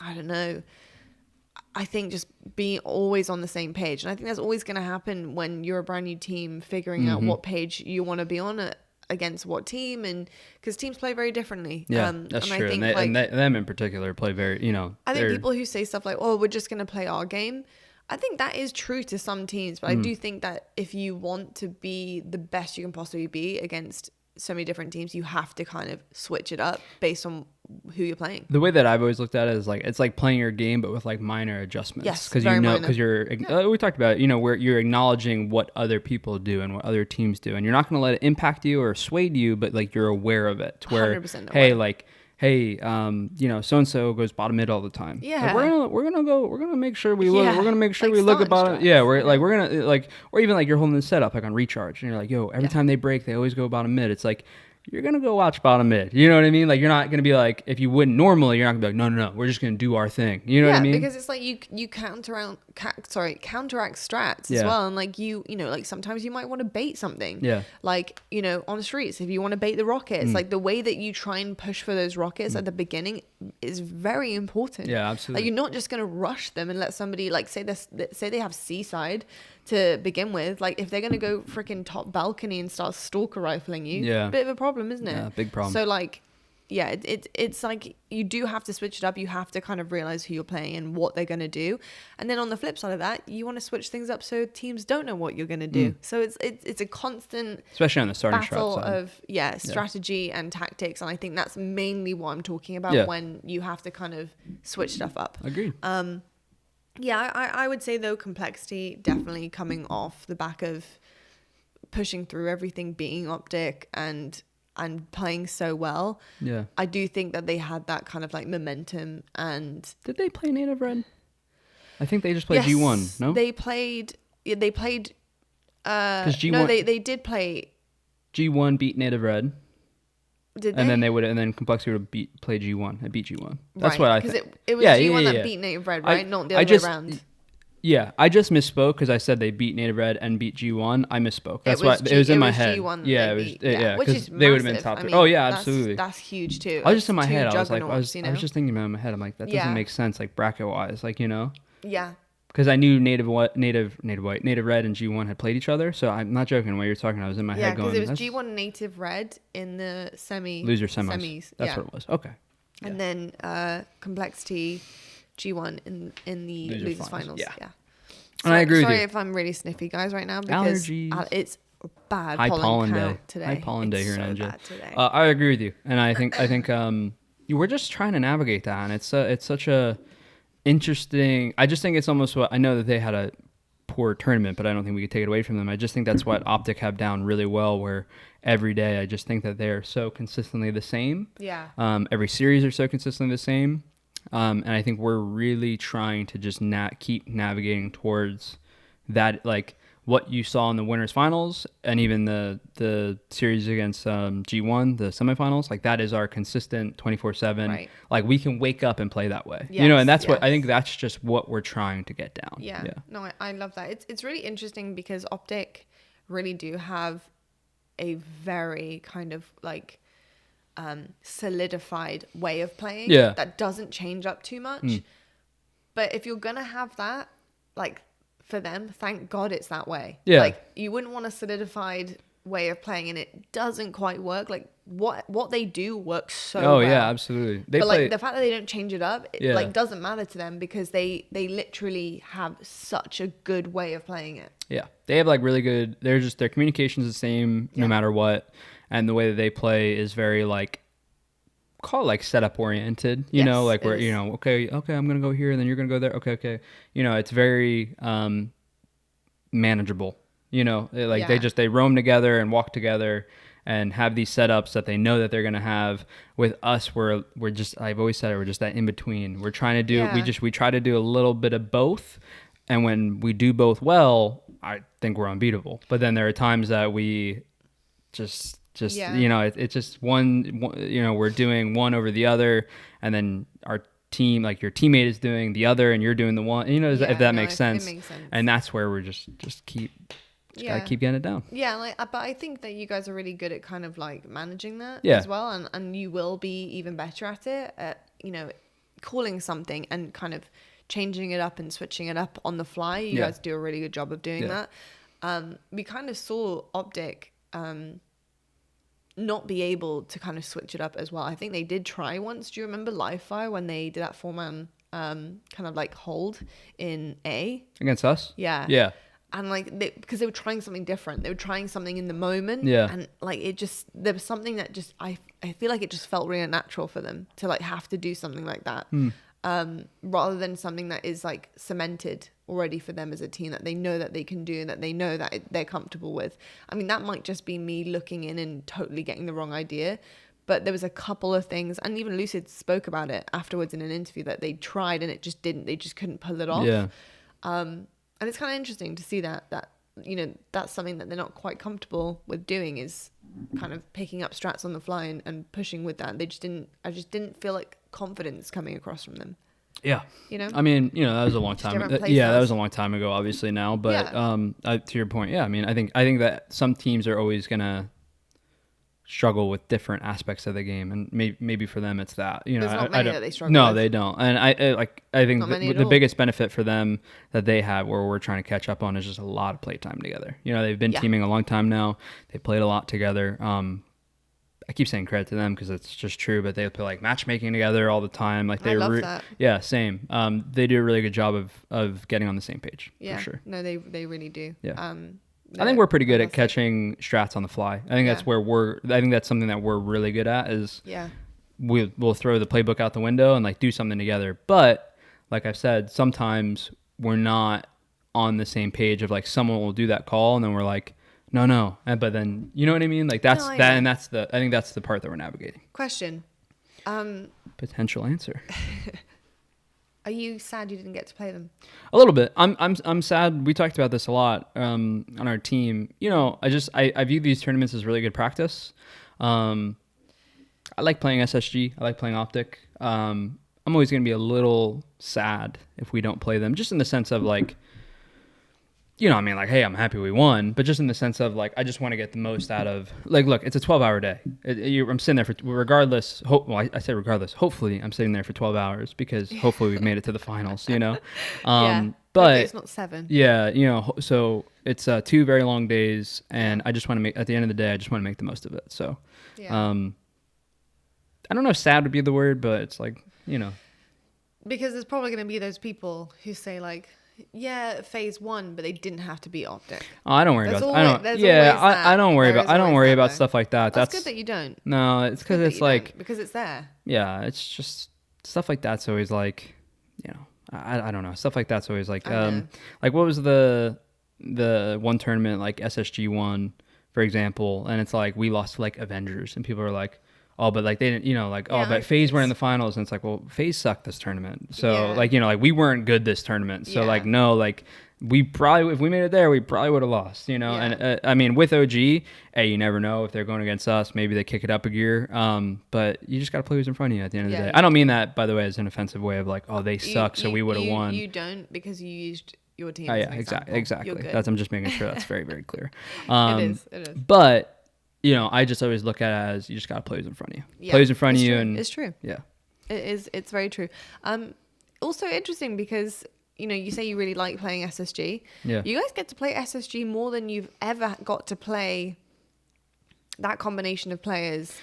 I don't know, I think just be always on the same page. And I think that's always going to happen when you're a brand new team, figuring out what page you want to be on against what team, and because teams play very differently. That's true. I think and them in particular play very, I think people who say stuff like, oh, we're just going to play our game, I think that is true to some teams, but I do think that if you want to be the best you can possibly be against so many different teams, you have to kind of switch it up based on who you're playing. The way that I've always looked at it is like it's like playing your game but with like minor adjustments. Yes, because we talked about it, where you're acknowledging what other people do and what other teams do, and you're not going to let it impact you or sway you, but like you're aware of it. Where 100% so and so goes bottom mid all the time. Yeah, like, we're gonna make sure we look. We're gonna make sure we look at bottom. Yeah, we're gonna like, or even like you're holding the setup like on recharge, and you're like, yo, every time they break, they always go bottom mid. It's like, you're going to go watch bottom mid. You know what I mean? Like, you're not going to be like, if you wouldn't normally, you're not going to be like, no, we're just going to do our thing. You know what I mean? Because it's like you counteract strats as well. And like, like sometimes you might want to bait something. Yeah. Like, on the streets, if you want to bait the rockets, like the way that you try and push for those rockets at the beginning is very important. Yeah, absolutely. Like, you're not just going to rush them and let somebody, like, say they have seaside to begin with. Like, if they're going to go freaking top balcony and start stalker rifling you, bit of a problem, isn't it? Yeah, big problem. So like, yeah, it's like you do have to switch it up. You have to kind of realize who you're playing and what they're going to do. And then on the flip side of that, you want to switch things up so teams don't know what you're going to do. So it's a constant, especially on the starting battle strat side of strategy and tactics. And I think that's mainly what I'm talking about when you have to kind of switch stuff up. Agreed. I would say though, complexity definitely coming off the back of pushing through everything, being OpTic and playing so well. Yeah, I do think that they had that kind of like momentum. And did they play native red? I think they just played G1. No, they played. They played. Because G1. No, they did play. G1 beat native red. Did they? And then complexity would have played G1. It beat G1. That's what I think. Because it was G1 that beat native red, right? Not the other way around. Yeah, I just misspoke because I said they beat native red and beat G1. I misspoke. That's why it was in my head. G1 yeah, which is they would have been top three. Absolutely. That's huge too. I was just in my head. I was just thinking about it in my head. I'm like, that doesn't make sense, like bracket wise, like Yeah. Because I knew native red and G1 had played each other, so I'm not joking. When you're talking, I was in my head going. Yeah, because it was G1 native red in the loser semis. That's what it was. Okay. And then complexity G1 in the losers finals. Yeah. And I agree with you. Sorry if I'm really sniffy, guys, right now, because allergies. It's bad high pollen count day today. High pollen day here in NJ. Today. I agree with you, and I think we're just trying to navigate that, and it's such a interesting. I just think it's almost what I know that they had a poor tournament, but I don't think we could take it away from them. I just think that's what OpTic have down really well, where every day I just think that they're so consistently the same. Yeah. Every series are so consistently the same. And I think we're really trying to just keep navigating towards that, like what you saw in the winners finals and even the series against G1, the semifinals. Like that is our consistent 24/7. Right. Like we can wake up and play that way, yes, and that's what I think. That's just what we're trying to get down. Yeah. No, I love that. It's really interesting because OpTic really do have a very kind of like solidified way of playing that doesn't change up too much. But if you're gonna have that, like for them, thank God it's that way. Yeah. Like you wouldn't want a solidified way of playing and it doesn't quite work. Like what they do works so well. Yeah, absolutely. But like the fact that they don't change it up, it like doesn't matter to them because they literally have such a good way of playing it. Yeah. They have like really good, their communication's the same no matter what. And the way that they play is very like, call it like setup oriented, you know, like where, you know, okay, I'm going to go here and then you're going to go there. Okay. You know, it's very manageable, you know, like they roam together and walk together and have these setups that they know that they're going to have. With us, we're just, I've always said it, we're just that in between. We're trying to do, we try to do a little bit of both. And when we do both well, I think we're unbeatable. But then there are times that we just you know, it's just one, you know, we're doing one over the other, and then our team, like your teammate is doing the other and you're doing the one, you know, if that makes sense. It makes sense. And that's where we're just gotta keep getting it down. Yeah, like, but I think that you guys are really good at kind of like managing that as well, and you will be even better at it, at, you know, calling something and kind of changing it up and switching it up on the fly. You guys do a really good job of doing that. We kind of saw OpTic not be able to kind of switch it up as well. I think they did try once. Do you remember Live Fire when they did that 4-man kind of like hold in A against us? Yeah. And like because they were trying something different, they were trying something in the moment, and like it just, there was something that just I feel like it just felt really natural for them to like have to do something like that, rather than something that is like cemented already for them as a team that they know that they can do and that they know that they're comfortable with. I mean, that might just be me looking in and totally getting the wrong idea, but there was a couple of things, and even Lucid spoke about it afterwards in an interview, that they tried and they just couldn't pull it off. And it's kind of interesting to see that you know, that's something that they're not quite comfortable with doing, is kind of picking up strats on the fly and pushing with that. I just didn't feel like confidence coming across from them. Yeah. You know? I mean, you know, that was a long time. That was a long time ago, obviously now. But to your point, I mean, I think that some teams are always gonna struggle with different aspects of the game, and maybe for them it's that, you know, there's not many that they struggle no with. They don't. And I think the biggest benefit for them that they have, where we're trying to catch up on, is just a lot of playtime together. You know, they've been teaming a long time now. They played a lot together. I keep saying credit to them because it's just true, but they play like matchmaking together all the time. Like I love that. Same. They do a really good job of getting on the same page. For sure. No, they really do. I think we're pretty good at catching strats on the fly. I think that's where I think that's something that we're really good at, is we'll throw the playbook out the window and like do something together. But like I've said, sometimes we're not on the same page of like, someone will do that call and then we're like, no. But then, you know what I mean? Like that's that. And I think that's the part that we're navigating. Question. Potential answer. Are you sad you didn't get to play them? A little bit. I'm sad. We talked about this a lot on our team. You know, I view these tournaments as really good practice. I like playing SSG. I like playing OpTic. I'm always going to be a little sad if we don't play them, just in the sense of like, you know, I mean, like, hey, I'm happy we won, but just in the sense of like, I just want to get the most out of, like, look, it's a 12-hour day. I'm sitting there for, regardless. I say regardless. Hopefully, I'm sitting there for 12 hours because hopefully we've made it to the finals. You know, but it's not 7. Yeah, you know, so it's 2 very long days, and I just want to make, at the end of the day, I just want to make the most of it. So, I don't know if sad would be the word, but it's like, you know, because there's probably going to be those people who say like, yeah, Faze won, but they didn't have to beat OpTic. Oh, I don't worry about. I don't worry about stuff like that. That's good that you don't. No, it's because it's like, because it's there. Yeah, it's just stuff like that's always like, you know, I don't know, stuff like that's always like like what was the one tournament like SSG won, for example, and it's like we lost to like Avengers, and people are like, oh, but like they didn't, you know, like, but Faze were in the finals, and it's like, well, Faze sucked this tournament. So like, you know, like we weren't good this tournament. So like, no, like we probably, if we made it there, we probably would have lost, you know? And I mean, with OG, hey, you never know if they're going against us, maybe they kick it up a gear. But you just got to play who's in front of you at the end of the day. I don't mean that, by the way, as an offensive way of like, oh, they suck, so we would have won. You don't, because you used your team. Oh, yeah, exactly. I'm just making sure that's very, very clear. It is. But, you know, I just always look at it as you just got to play who's in front of you. Yeah, play who's in front of you. And it's true. Yeah. It is. It's very true. Also interesting because, you know, you say you really like playing SSG. Yeah. You guys get to play SSG more than you've ever got to play that combination of players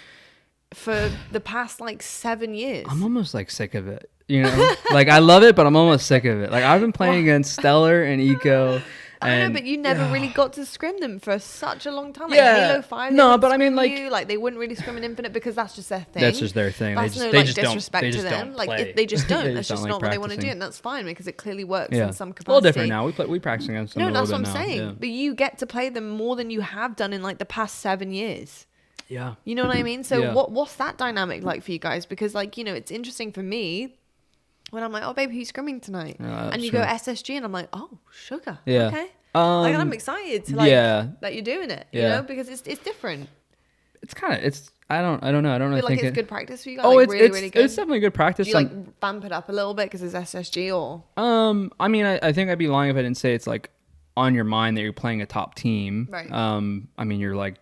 for the past like 7 years. I'm almost like sick of it. You know, like I love it, but I'm almost sick of it. Like I've been playing against Stellar and Eco. I know, but you never really got to scrim them for such a long time. Like Yeah. Halo 5, No, but I mean, like, like they wouldn't really scrim in Infinite because that's just their thing. That's just their thing. That's they no just disrespect don't, to them. Like they just don't. They That's just just don't not like what they want to do, practicing. and that's fine because it clearly works Yeah. in some capacity. A little different now. We practice against them. No, a that's little what I'm bit saying. now. Yeah. But you get to play them more than you have done in like the past 7 years. Yeah. You know what I mean? So Yeah. what's that dynamic like for you guys? Because like, you know, it's interesting for me when I'm like, oh babe, who's scrimming tonight? And you go SSG and I'm like, oh, sugar. Yeah. Okay. Like I'm excited to like that you're doing it. You know, because it's different. It's kind of I don't know. I don't really think think it's good practice for you guys. Oh, like, it's really good. It's definitely good practice. Do you like vamp it up a little bit because it's SSG or? I mean, I think I'd be lying if I didn't say it's like on your mind that you're playing a top team. Right. I mean, you're like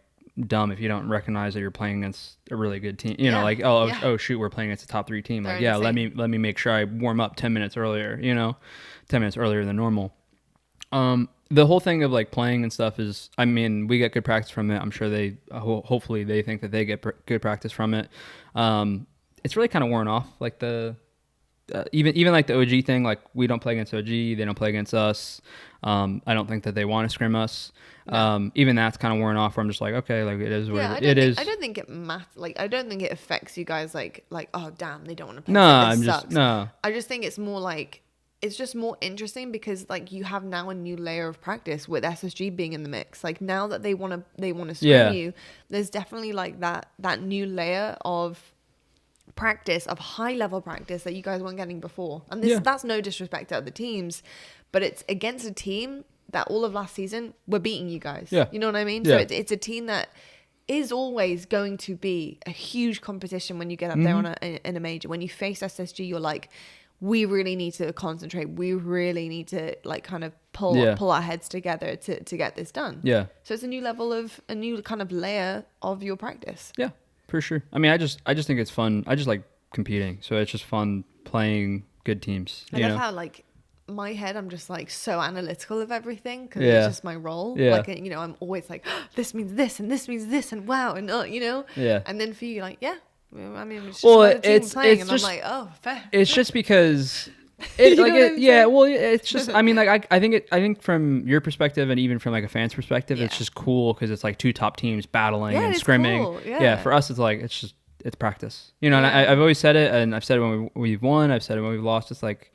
dumb if you don't recognize that you're playing against a really good team. You know, like oh shoot, we're playing against a top 3 team. Like let me make sure I warm up 10 minutes earlier. You know, 10 minutes earlier than normal. The whole thing of like playing and stuff is, I mean, we get good practice from it. I'm sure they, hopefully they think that they get good practice from it. It's really kind of worn off. Like even like the OG thing, like we don't play against OG, they don't play against us. I don't think that they want to scrim us. No. Even that's kind of worn off where I'm just like, okay, like it is what it is. I don't think it like I don't think it affects you guys like oh damn, they don't want to play. No, I just think it's more like, it's just more interesting because like you have now a new layer of practice with SSG being in the mix. Like now that they want to scrim you, there's definitely like that new layer of practice, of high level practice that you guys weren't getting before. And that's no disrespect to other teams, but it's against a team that all of last season were beating you guys. Yeah. You know what I mean? So it's a team that is always going to be a huge competition when you get up there in a major. When you face SSG, you're like, we really need to concentrate. We really need to like kind of pull our heads together to get this done. Yeah. So it's a new kind of layer of your practice. Yeah, for sure. I mean, I just think it's fun. I just like competing. So it's just fun playing good teams. I love how like my head, I'm just like so analytical of everything because it's just my role. Yeah. Like, you know, I'm always like, oh, this means this and this means this and wow. And, you know, and then for you, like, I mean, it's just playing, and just, I'm like, oh, fair. It's just because it's just, I mean, like, I think from your perspective and even from like a fan's perspective, it's just cool because it's like 2 top teams battling and scrimming. Cool. Yeah. For us, it's like, it's practice, you know, and I've always said it, and I've said it when we've won, I've said it when we've lost. It's like,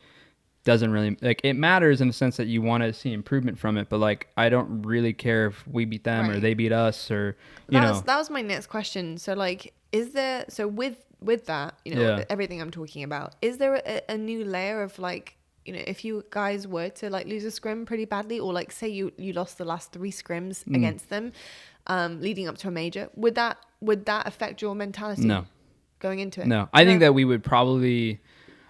doesn't really, like, it matters in the sense that you want to see improvement from it, but like, I don't really care if we beat them or they beat us or, you know. That was my next question. So like, is there, so with that, you know, everything I'm talking about, is there a new layer of like, you know, if you guys were to like lose a scrim pretty badly, or like say you lost the last 3 scrims against them, leading up to a major, would that affect your mentality? No. Going into it? No. I think that we would probably,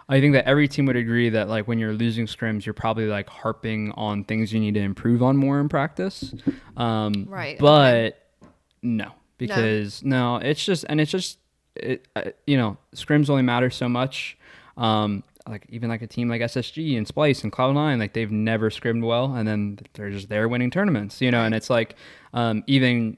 I think that every team would agree that like when you're losing scrims, you're probably like harping on things you need to improve on more in practice. Right. But no, because it's just, you know, scrims only matter so much. Like even like a team like SSG and Splice and Cloud9, like they've never scrimmed well, and then they're just there winning tournaments, you know. And it's like even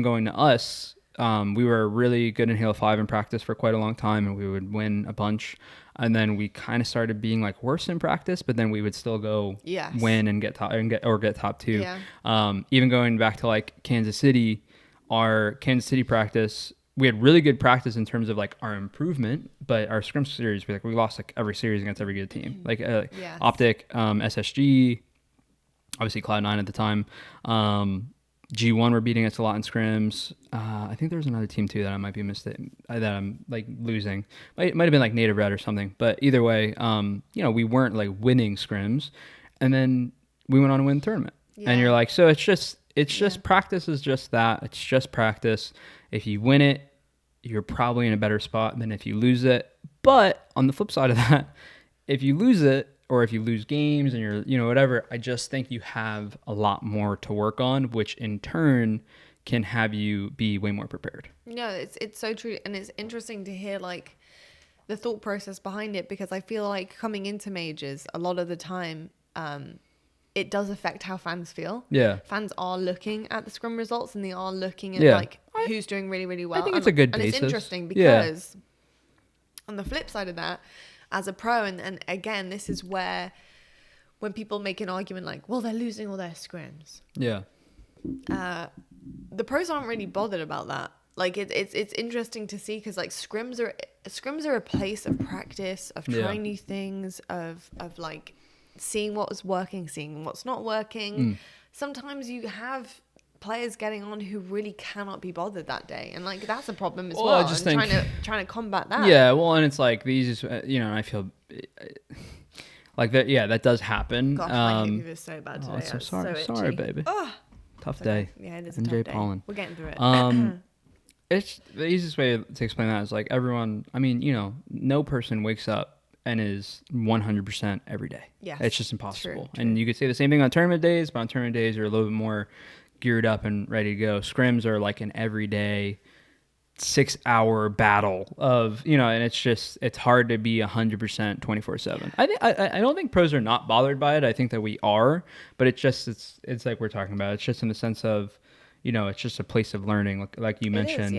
going to us, we were really good in Halo 5 in practice for quite a long time, and we would win a bunch. And then we kind of started being like worse in practice, but then we would still go win and get top 2. Yeah. Even going back to like Kansas City, our Kansas City practice, we had really good practice in terms of like our improvement, but our scrim series, we lost like every series against every good team. Like OpTic, SSG, obviously Cloud9 at the time. G1 were beating us a lot in scrims. I think there was another team too that I might be that I'm like losing. It might have been like Native Red or something. But either way, you know, we weren't like winning scrims, and then we went on to win the tournament. Yeah. And you're like, so it's just practice is just that. It's just practice. If you win it, you're probably in a better spot than if you lose it. But on the flip side of that, if you lose it, or if you lose games and you're, you know, whatever, I just think you have a lot more to work on, which in turn can have you be way more prepared. No, it's so true. And it's interesting to hear, like, the thought process behind it, because I feel like coming into majors a lot of the time, it does affect how fans feel. Yeah. Fans are looking at the scrum results, and they are looking at like who's doing really, really well. I think it's a good basis. And it's interesting because on the flip side of that, as a pro, and again, this is where when people make an argument like, well, they're losing all their scrims. Yeah. The pros aren't really bothered about that. Like it's interesting to see, because like scrims are a place of practice, of trying new things, of like seeing what's working, seeing what's not working. Sometimes you have players getting on who really cannot be bothered that day, and like that's a problem as well. I just think trying to combat that. Yeah, well, and it's like the easiest, and I feel like that. Yeah, that does happen. Gosh, my hay fever is so bad today. So sorry, baby. Oh, tough day. Yeah, it is a MJ tough pollen. day. We're getting through it. It's the easiest way to explain that is like everyone. I mean, no person wakes up and is 100% every day. Yeah, it's just impossible. True. And you could say the same thing on tournament days, but on tournament days you're a little bit more geared up and ready to go. Scrims are like an everyday 6-hour battle of, and it's hard to be 100% 24/7. I don't think pros are not bothered by it. I think that we are, but it's like we're talking about. It's just in the sense of, it's just a place of learning, like you mentioned.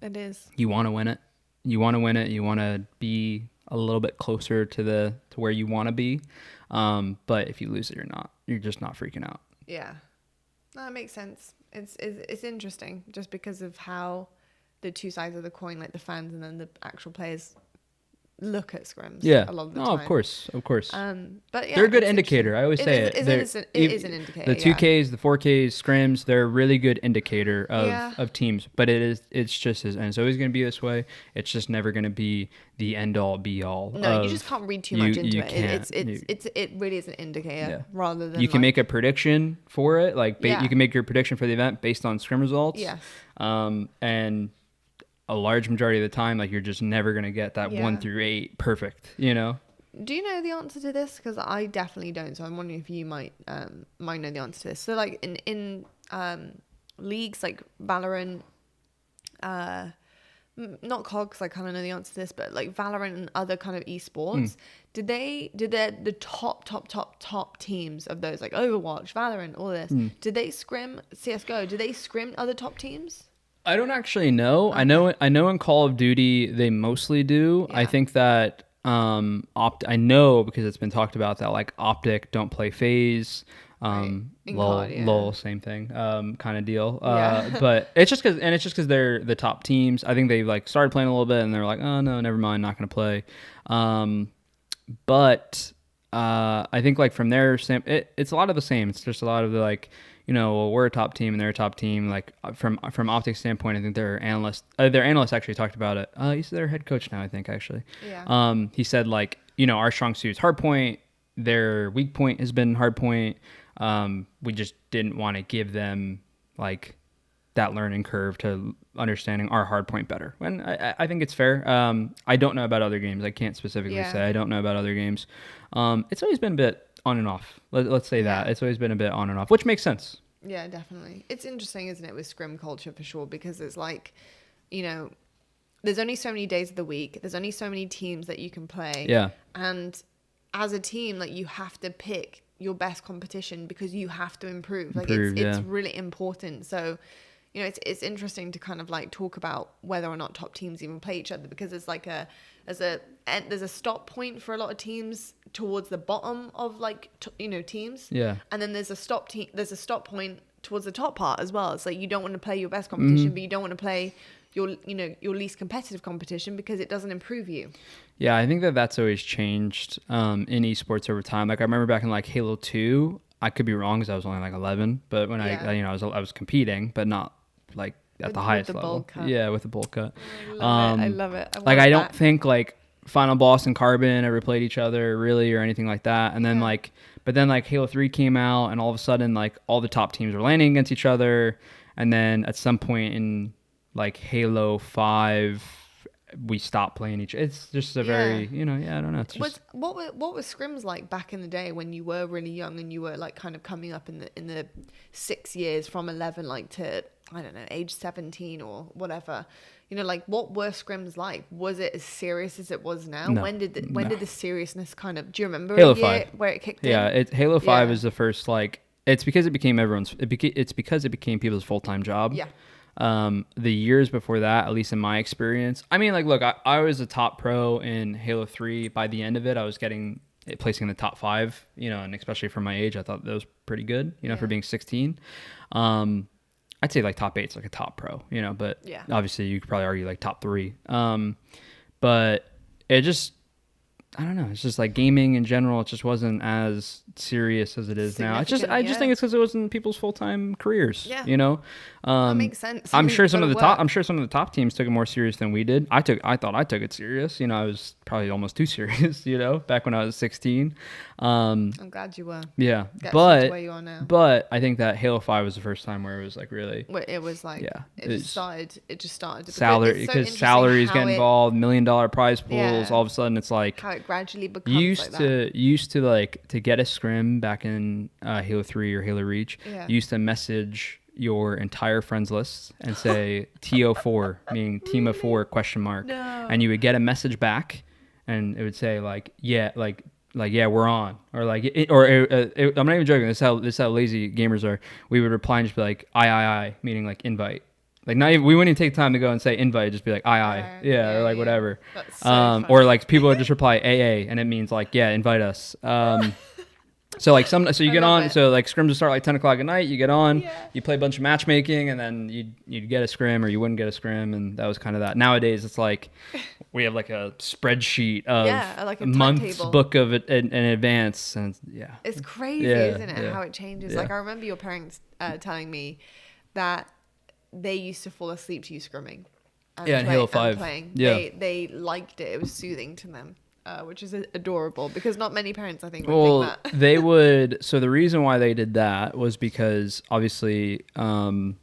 It is. You want to win it. You want to win it. You want to be a little bit closer to where you want to be. But if you lose it, you're just not freaking out. Yeah. No, that makes sense. It's interesting just because of how the two sides of the coin, like the fans and then the actual players, look at scrims. A lot of the time. Of course. But yeah, they're a good indicator. I always say it is an indicator. The 2Ks, the 4Ks, scrims, they're a really good indicator of teams. But it's just and it's always going to be this way. It's just never going to be the end all be all. No, you just can't read too much into it. It really is an indicator rather than you can make a prediction for it. Like you can make your prediction for the event based on scrim results. Yes. And a large majority of the time, like you're just never going to get that 1 through 8 perfect, Do you know the answer to this? Because I definitely don't. So I'm wondering if you might know the answer to this. So like in leagues like Valorant, not COD, because I kind of know the answer to this, but like Valorant and other kind of esports, did the top teams of those, like Overwatch, Valorant, all this, did they scrim CSGO? Did they scrim other top teams? I don't actually know. Okay. I know in Call of Duty they mostly do. Yeah. I think that I know because it's been talked about that like OpTic don't play Faze. LOL, same thing, kind of deal. But it's just because they're the top teams. I think they like started playing a little bit and they're like, oh no, never mind, not gonna play. But I think like from their it's a lot of the same. It's just a lot of the like, we're a top team and they're a top team. Like from OpTic standpoint, I think their analyst actually talked about it. He's their head coach now, I think actually. Yeah. He said like, our strong suit's hard point. Their weak point has been hard point. We just didn't want to give them like that learning curve to understanding our hard point better. And I think it's fair. I don't know about other games. I can't specifically say I don't know about other games. It's always been a bit on and off. Let's say that. It's always been a bit on and off, which makes sense. Yeah, definitely. It's interesting, isn't it, with scrim culture for sure, because it's like, there's only so many days of the week. There's only so many teams that you can play. Yeah. And as a team, like you have to pick your best competition because you have to improve. Like it's really important. So, it's interesting to kind of like talk about whether or not top teams even play each other, because it's like there's a stop point for a lot of teams towards the bottom of like teams. Yeah. And then there's a stop point towards the top part as well. It's like you don't want to play your best competition, but you don't want to play your least competitive competition because it doesn't improve you. Yeah, I think that's always changed in esports over time. Like I remember back in like Halo 2, I could be wrong because I was only like 11, but when I was competing, but not like at the highest level. Yeah, with the bowl cut. I love it. I don't think like Final Boss and Carbon ever played each other really or anything like that. And then but then Halo 3 came out and all of a sudden like all the top teams were landing against each other. And then at some point in like Halo 5, we stopped playing it's just a very, I don't know. It's just, what was scrims like back in the day when you were really young and you were like kind of coming up in the 6 years from 11 like to, I don't know, age 17 or whatever? Like what were scrims like? Was it as serious as it was now? No, when did the seriousness kind of, do you remember Halo a year 5 where it kicked in? Yeah, Halo 5 is the first, like, it's because it became people's full-time job. Yeah. The years before that, at least in my experience, I mean, like, look, I was a top pro in Halo 3. By the end of it, I was placing in the top 5, and especially for my age, I thought that was pretty good, for being 16. I'd say like top 8's like a top pro, but obviously you could probably argue like top 3. But it just, I don't know. It's just like gaming in general. It just wasn't as serious as it is now. I just think it's because it wasn't people's full-time careers. Yeah. That makes sense. I'm sure some of the top teams took it more serious than we did. I thought I took it serious. I was probably almost too serious. Back when I was 16. I'm glad you were. Yeah, but where you are now. But I think that Halo 5 was the first time where it was like really. It was like it just started. Salary, because salaries get involved, $1 million prize pools. All of a sudden, it's like how it gradually becomes used to like to get a scrim back in Halo 3 or Halo Reach. You used to message your entire friends list and say TO4, meaning team of 4 ? And you would get a message back, and it would say like yeah we're on, or like I'm not even joking. This is how lazy gamers are. We would reply and just be like I, meaning like invite. Like not even, we wouldn't even take time to go and say invite, just be like I, or like whatever. That's so or like people would just reply AA, and it means like invite us. So like so you get on. So like scrims would start like 10 o'clock at night. You get on, you play a bunch of matchmaking, and then you'd get a scrim or you wouldn't get a scrim, and that was kind of that. Nowadays it's like we have like a spreadsheet of like a months book of it in advance, and it's crazy, isn't it? How it changes. Like I remember your parents telling me that they used to fall asleep to you scrimming. In Halo 5. Playing. They liked it. It was soothing to them. Which is adorable, because not many parents, I think, would think that. They would. So the reason why they did that was because obviously around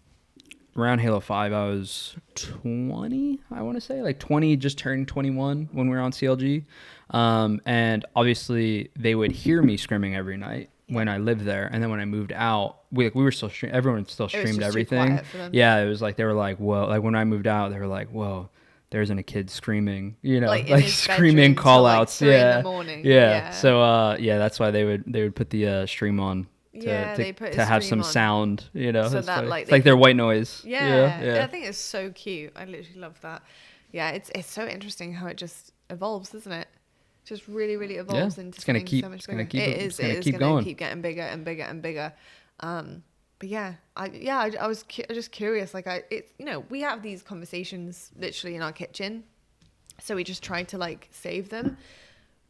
Halo 5, I was 20, I want to say, like 20, just turned 21 when we were on CLG. And obviously they would hear me scrimming every night when I lived there. And then when I moved out, we were still everyone still streamed everything. Yeah, it was like, they were like, whoa. Like when I moved out, they were like, whoa. There isn't a kid screaming, like screaming call outs. Like 3 in the morning. Yeah. So, that's why they would put the stream on to have some sound, So that like it's like their white noise. Yeah. I think it's so cute. I literally love that. Yeah. It's so interesting how it just evolves, isn't it? Just really, really evolves into something so much bigger. It is going to keep getting bigger and bigger and bigger. But I was just curious. Like we have these conversations literally in our kitchen, so we just try to like save them.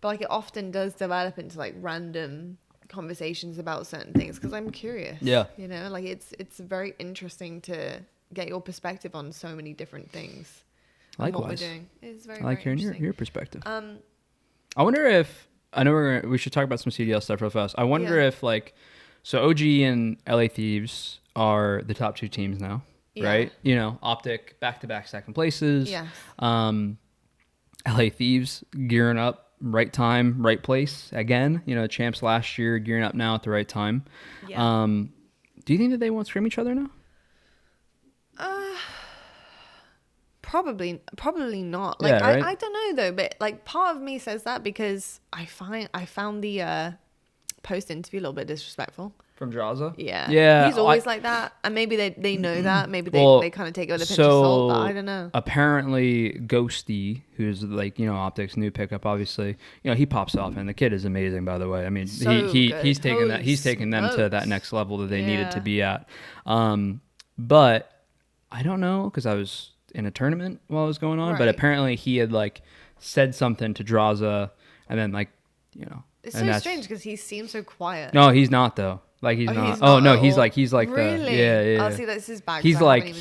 But like it often does develop into like random conversations about certain things because I'm curious. Yeah. Like it's very interesting to get your perspective on so many different things. Likewise. What we're doing. It's very, I like very hearing your perspective. I wonder if we should talk about some CDL stuff real fast. I wonder if like. So OG and LA Thieves are the top 2 teams now, right? OpTic back-to-back second places. Yes. LA Thieves gearing up, right time, right place again. Champs last year, gearing up now at the right time. Yeah. Do you think that they won't scrim each other now? Probably not. Like I don't know though, but like part of me says that because I found the post interview a little bit disrespectful from Draza. Yeah, he's always like that, and maybe they know that. Maybe they kind of take it with a pinch of salt, but I don't know. Apparently Ghosty, who's like OpTic's new pickup, obviously he pops off, and the kid is amazing, by the way. I mean, he's taking them to that next level that they needed to be at. But I don't know, because I was in a tournament while it was going on, but apparently he had like said something to Draza, and then like It's so strange because he seems so quiet. No, he's not though. Like he's not. He's Oh not no, at he's all? like Really? yeah. I'll see this is bad. He's like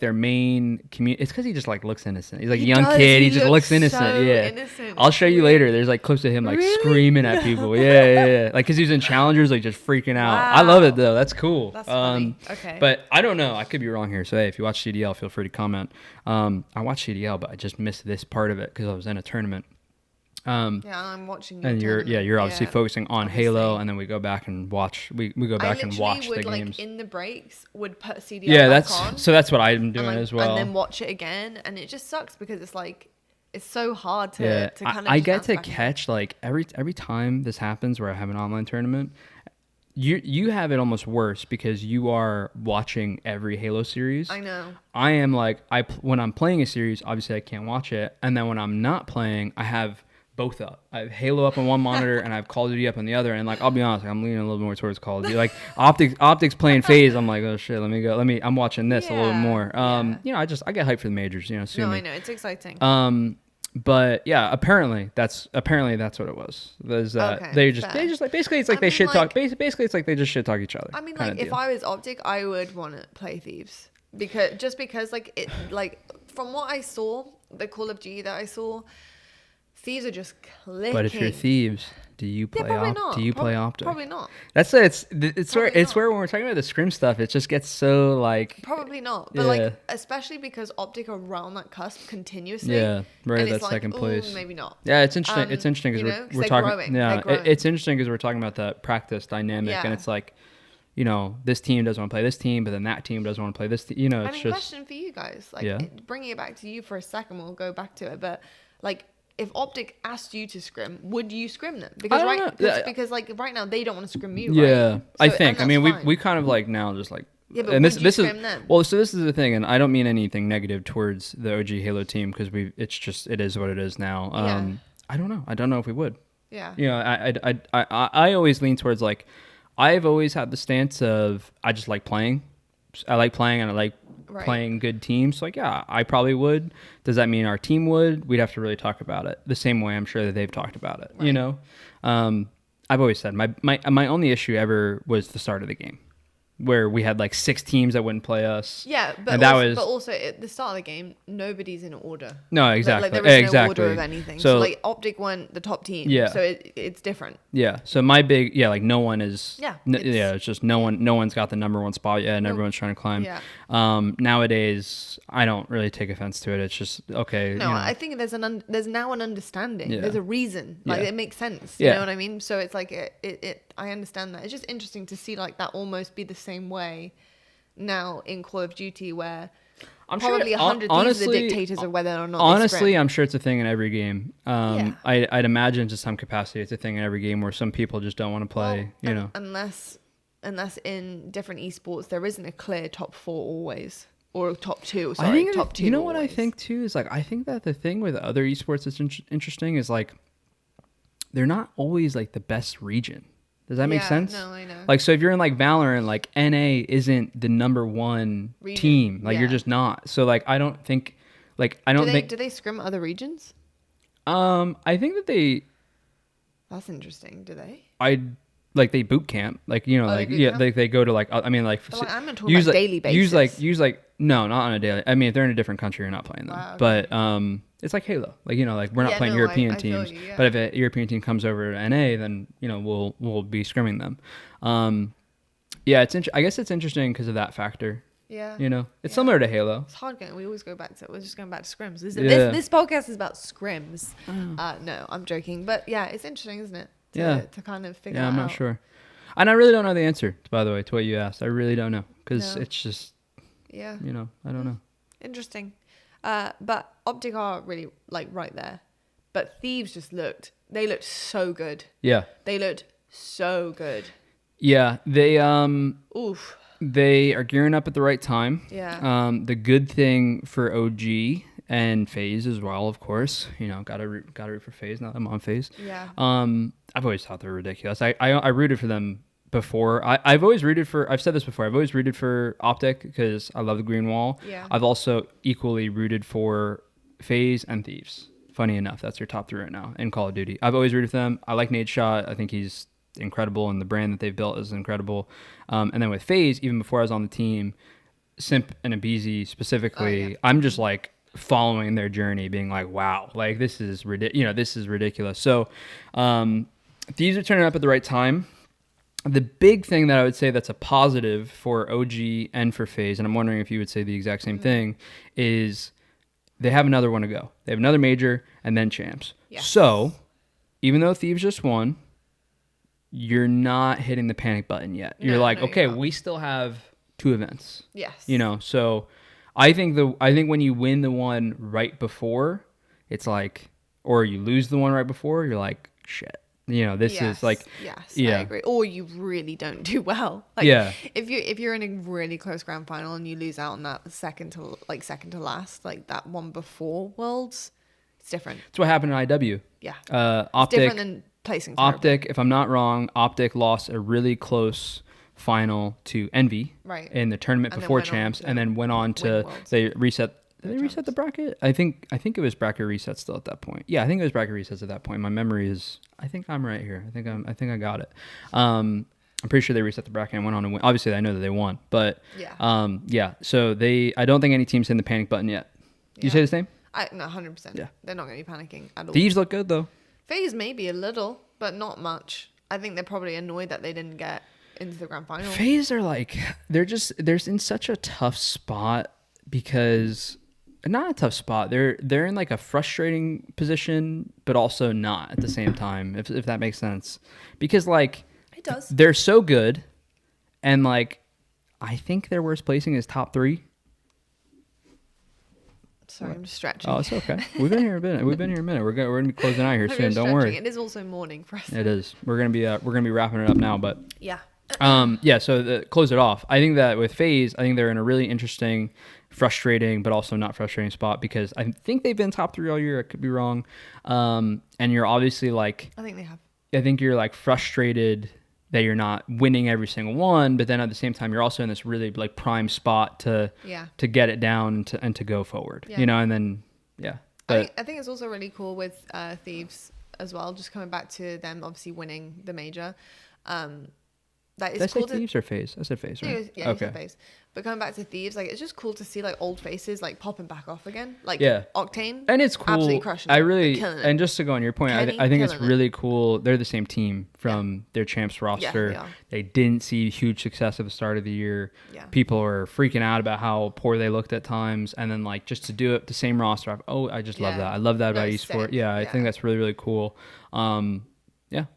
their main community. It's because he just like looks innocent. He's like a young kid. He just looks innocent. So yeah. innocent. I'll show you later. There's like clips of him like screaming at people. Yeah. Like because he's in challengers, like just freaking out. Wow. I love it though. That's cool. That's funny. Okay. But I don't know. I could be wrong here. So hey, if you watch CDL, feel free to comment. I watched CDL, but I just missed this part of it because I was in a tournament. I'm watching. And you're obviously focusing on Halo, and then we go back and watch. We go back and watch the games. In the breaks, would put CDL back on. So that's what I'm doing as well. And then watch it again, and it just sucks because it's like it's so hard to kind of. I get to catch like every time this happens where I have an online tournament. You have it almost worse because you are watching every Halo series. I know. I am like when I'm playing a series, obviously I can't watch it, and then when I'm not playing, I have both up. I have Halo up on one monitor and I have Call of Duty up on the other. And like, I'll be honest, like, I'm leaning a little more towards Call of Duty. Like OpTic's playing Faze. I'm like, oh shit, I'm watching this a little bit more. You know, I get hyped for the majors, you know, No, I know. It's exciting. But yeah, apparently that's what it was. There's they just like basically it's like they shit talk. Basically it's like they just shit talk each other. I mean, like if I was OpTic, I would want to play Thieves because like it like from what I saw, the Call of Duty that I saw, Thieves are just clicking. But if you're Thieves, do you play OpTic? Probably not. That's where when we're talking about the scrim stuff, it just gets so like probably not. But like especially because OpTic are around that cusp continuously. Yeah, right at that like, second place. Maybe not. Yeah, it's interesting. It's interesting because we're talking. Growing. Yeah, it's interesting because we're talking about that practice dynamic, and it's like, you know, this team doesn't want to play this team, but then that team doesn't want to play this team. You know, it's just. Question for you guys, like bringing it back to you for a second, we'll go back to it, but like. If OpTic asked you to scrim, would you scrim them? Because because like right now they don't want to scrim you. Yeah, right? I think. I mean, we kind of like now just like. Yeah, but and this is them? Well, so this is the thing, and I don't mean anything negative towards the OG Halo team because it is what it is now. I don't know if we would. Yeah. You know, I always lean towards like, I've always had the stance of I just like playing. I like playing and I like playing good teams. Like, yeah, I probably would. Does that mean our team would? We'd have to really talk about it the same way I'm sure that they've talked about it. Right. You know, I've always said my only issue ever was the start of the game, where we had like 6 teams that wouldn't play us. Yeah, but also at the start of the game, nobody's in order. No, exactly. Like there is no order of anything. So like OpTic won the top team. Yeah. So it's different. Yeah. So my big like no one is. Yeah. It's just no one's got the number one spot yet, and everyone's trying to climb. Yeah. Nowadays, I don't really take offense to it. It's just okay. No, you know. I think there's now an understanding. Yeah. There's a reason. Like it makes sense. Yeah. You know what I mean? So it's like I understand that. It's just interesting to see like that almost be the same way now in Call of Duty, where probably 100 thieves are the dictators of whether or not honestly I'm sure it's a thing in every game. I'd imagine to some capacity it's a thing in every game where some people just don't want to play. Unless in different esports there isn't a clear top 4 always, or top 2. Sorry, I think top 2. You know always. What I think too is like I think that the thing with other esports that's interesting is like they're not always like the best region. Does that make sense? No, I know. Like, so if you're in like Valorant, like NA isn't the number 1 region. Team. Like you're just not. So like, I don't think, like, Do they scrim other regions? I think that they. That's interesting. Do they? They boot camp. Like, you know, they go to like, I mean, like. But, like I'm not talking about daily basis. Use no, not on a daily. I mean, if they're in a different country, you're not playing them. Wow, okay. But it's like Halo. Like, you know, like we're not playing European teams. But if a European team comes over to NA, then, you know, we'll be scrimming them. I guess it's interesting because of that factor. Yeah. You know, it's similar to Halo. It's hard going. We always go back to it. We're just going back to scrims. This podcast is about scrims. No, I'm joking. But yeah, it's interesting, isn't it? To kind of figure out. Yeah, I'm not sure. And I really don't know the answer, by the way, to what you asked. I really don't know because it's just. Yeah. You know, I don't know. Interesting. But OpTic are really like right there. But Thieves looked so good. Yeah. They looked so good. Yeah. They Oof. They are gearing up at the right time. Yeah. The good thing for OG and Faze as well, of course. You know, gotta root for Faze. Now I'm on Faze. Yeah. I've always thought they were ridiculous. I rooted for them before. I've said this before. I've always rooted for OpTic because I love the green wall. Yeah. I've also equally rooted for Faze and Thieves. Funny enough, that's your top 3 right now in Call of Duty. I've always rooted for them. I like Nate Shot. I think he's incredible, and the brand that they've built is incredible. And then with Faze, even before I was on the team, Simp and Abizi specifically, I'm just like following their journey, being like, wow, like this is ridiculous. So Thieves are turning up at the right time. The big thing that I would say that's a positive for OG and for Faze, and I'm wondering if you would say the exact same thing, is they have another one to go. They have another major and then champs. Yes. So even though Thieves just won, you're not hitting the panic button yet. You're okay, we still have 2 events. Yes. So I think when you win the one right before, it's like, or you lose the one right before, you're like, shit. This is like, I agree. Or you really don't do well. Like, if you're in a really close grand final and you lose out on that second to last, like that one before Worlds, it's different. That's what happened in IW. Yeah. OpTic, it's different than placing terribly. OpTic, if I'm not wrong, OpTic lost a really close final to Envy in the tournament before champs, and then went on to they reset. Did they reset the bracket? I think it was bracket reset still at that point. Yeah, I think it was bracket resets at that point. My memory is, I think I'm right here. I think I got it. I'm pretty sure they reset the bracket and went on to win. Obviously, I know that they won, but So I don't think any team's in the panic button yet. You say the same? No, 100%. Yeah, they're not going to be panicking at all. Thieves look good though. Faze maybe a little, but not much. I think they're probably annoyed that they didn't get into the grand final. Faze are like they're in such a tough spot because. Not a tough spot. They're in like a frustrating position, but also not at the same time, if that makes sense. Because like it does. They're so good, and like I think their worst placing is top 3. Sorry, I'm just stretching. Oh, it's okay. We've been here a minute. We're gonna be closing out here soon. Don't worry. It is also morning for us. It is. We're gonna be wrapping it up now, but yeah. So close it off. I think that with Faze, I think they're in a really interesting, frustrating, but also not frustrating spot because I think they've been top 3 all year. I could be wrong. And you're obviously like, I think they have. I think you're like frustrated that you're not winning every single one, but then at the same time, you're also in this really like prime spot to get it down and to go forward, and then, But I think it's also really cool with Thieves as well, just coming back to them obviously winning the major. That is cool. Thieves or Faze? I said Faze, right? Yeah, okay. Faze. But coming back to Thieves, like it's just cool to see like old faces like popping back off again. Like Octane, and it's cool. Absolutely crushing it. I really, and just to go on your point, I think it's really cool. They're the same team from their champs roster. Yeah, they didn't see huge success at the start of the year. Yeah. People are freaking out about how poor they looked at times, and then like just to do it the same roster. I just love that. I love that about Esports. Yeah, I think that's really really cool.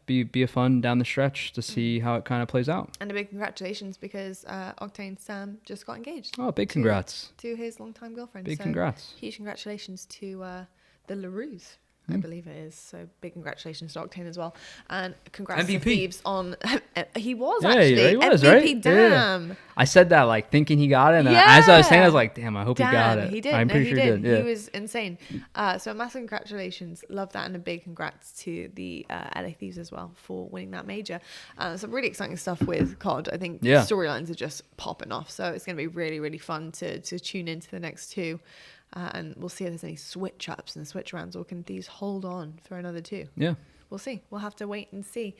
Be a fun down the stretch to see how it kind of plays out. And a big congratulations because Octane Sam just got engaged. Oh, big congrats. To his longtime girlfriend. Big congrats. Huge congratulations to the LaRues, I believe it is. So big congratulations to Octane as well. And congrats MVP. to Thieves on... he was he was, MVP, right? damn. Yeah. I said that like thinking he got it. And as I was saying, I was like, damn, I hope he got it. He did. I'm pretty sure he did. Yeah. He was insane. So massive congratulations. Love that. And a big congrats to the LA Thieves as well for winning that major. Some really exciting stuff with COD. I think storylines are just popping off. So it's going to be really, really fun to tune into the next 2. And we'll see if there's any switch ups and switch rounds, or can Thieves hold on for another 2? Yeah. We'll see. We'll have to wait and see.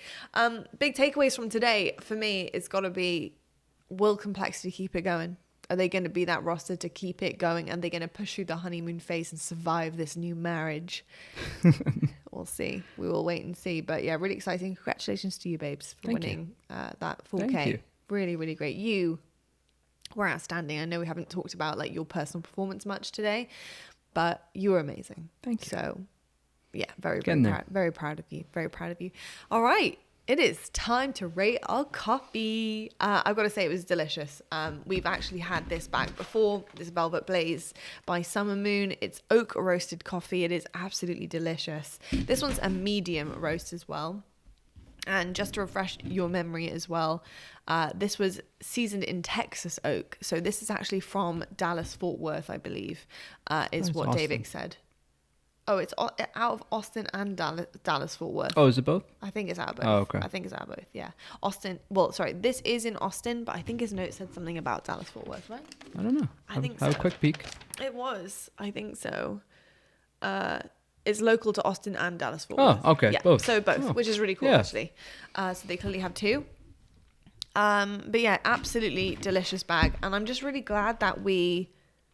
Big takeaways from today for me, it's got to be, will Complexity keep it going? Are they going to be that roster to keep it going? Are they going to push through the honeymoon phase and survive this new marriage? We'll see. We will wait and see. But yeah, really exciting. Congratulations to you, babes, for winning that 4K. Thank you. Really, really great. You were outstanding. I know we haven't talked about like your personal performance much today, but you were amazing. Thank you. So yeah, very proud of you. Very proud of you. All right. It is time to rate our coffee. I've got to say it was delicious. We've actually had this back before, this Velvet Blaze by Summer Moon. It's oak roasted coffee. It is absolutely delicious. This one's a medium roast as well. And just to refresh your memory as well, this was seasoned in Texas oak. So this is actually from Dallas, Fort Worth, I believe, is what Austin. David said. Oh, it's out of Austin and Dallas, Fort Worth. Oh, is it both? I think it's out of both. Oh, okay. I think it's out of both, yeah. Austin, well, sorry, this is in Austin, but I think his note said something about Dallas, Fort Worth, right? I don't know. I think have so. a quick peek. It was. I think so. It's local to Austin and Dallas Fort Worth. Oh, okay. Yeah. Both. So both, which is really cool, actually. So they clearly have 2. But yeah, absolutely delicious bag. And I'm just really glad that we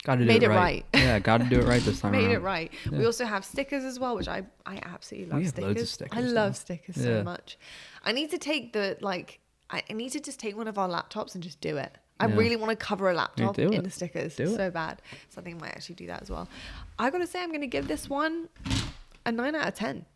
made it right. Yeah, got to do it right this time Made around. it right. Yeah. We also have stickers as well, which I absolutely love. We have stickers. loads of stickers. I love stickers so much. I need to take I need to just take one of our laptops and just do it. I really want to cover a laptop in the stickers so bad. So I think I might actually do that as well. I got to say, I'm going to give this one a 9 out of 10.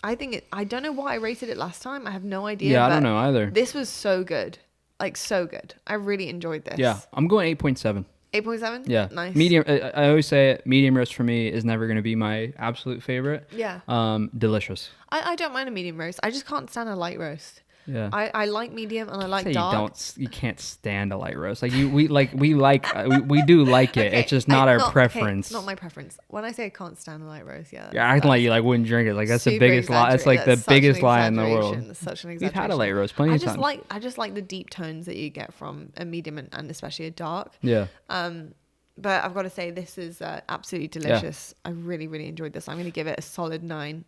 I don't know what I rated it last time. I have no idea. Yeah, I don't know either. This was so good. Like, so good. I really enjoyed this. Yeah, I'm going 8.7. 8.7? Yeah. Nice. Medium. I always say it, medium roast for me is never going to be my absolute favorite. Yeah. Delicious. I don't mind a medium roast. I just can't stand a light roast. Yeah. I like medium and I like dark. You can't stand a light roast. Like we do like it. Okay, it's just not our preference. It's not my preference. When I say I can't stand a light roast, yeah, acting like you wouldn't drink it. Like that's the biggest lie. It's like the biggest lie in the world. That's such an exaggeration. We've had a light roast plenty of times. I just like the deep tones that you get from a medium and especially a dark. Yeah. But I've got to say this is absolutely delicious. Yeah. I really, really enjoyed this. I'm going to give it a solid 9.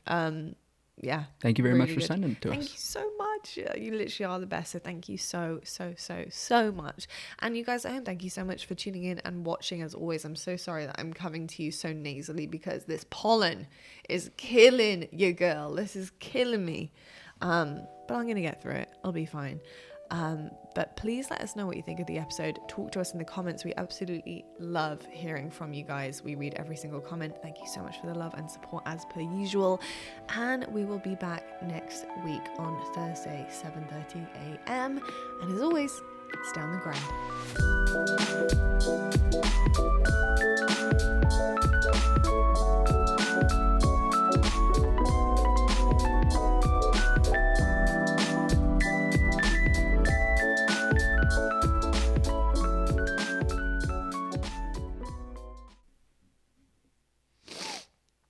Yeah. Thank you very much for sending it to us. Thank you so much. You literally are the best. So thank you so much. And you guys at home, thank you so much for tuning in and watching as always. I'm so sorry that I'm coming to you so nasally because this pollen is killing you, girl. This is killing me. But I'm going to get through it. I'll be fine. But please let us know what you think of the episode. Talk to us in the comments. We absolutely love hearing from you guys. We read every single comment. Thank you so much for the love and support as per usual. And we will be back next week on Thursday, 7:30 a.m. And as always, stay on the grind.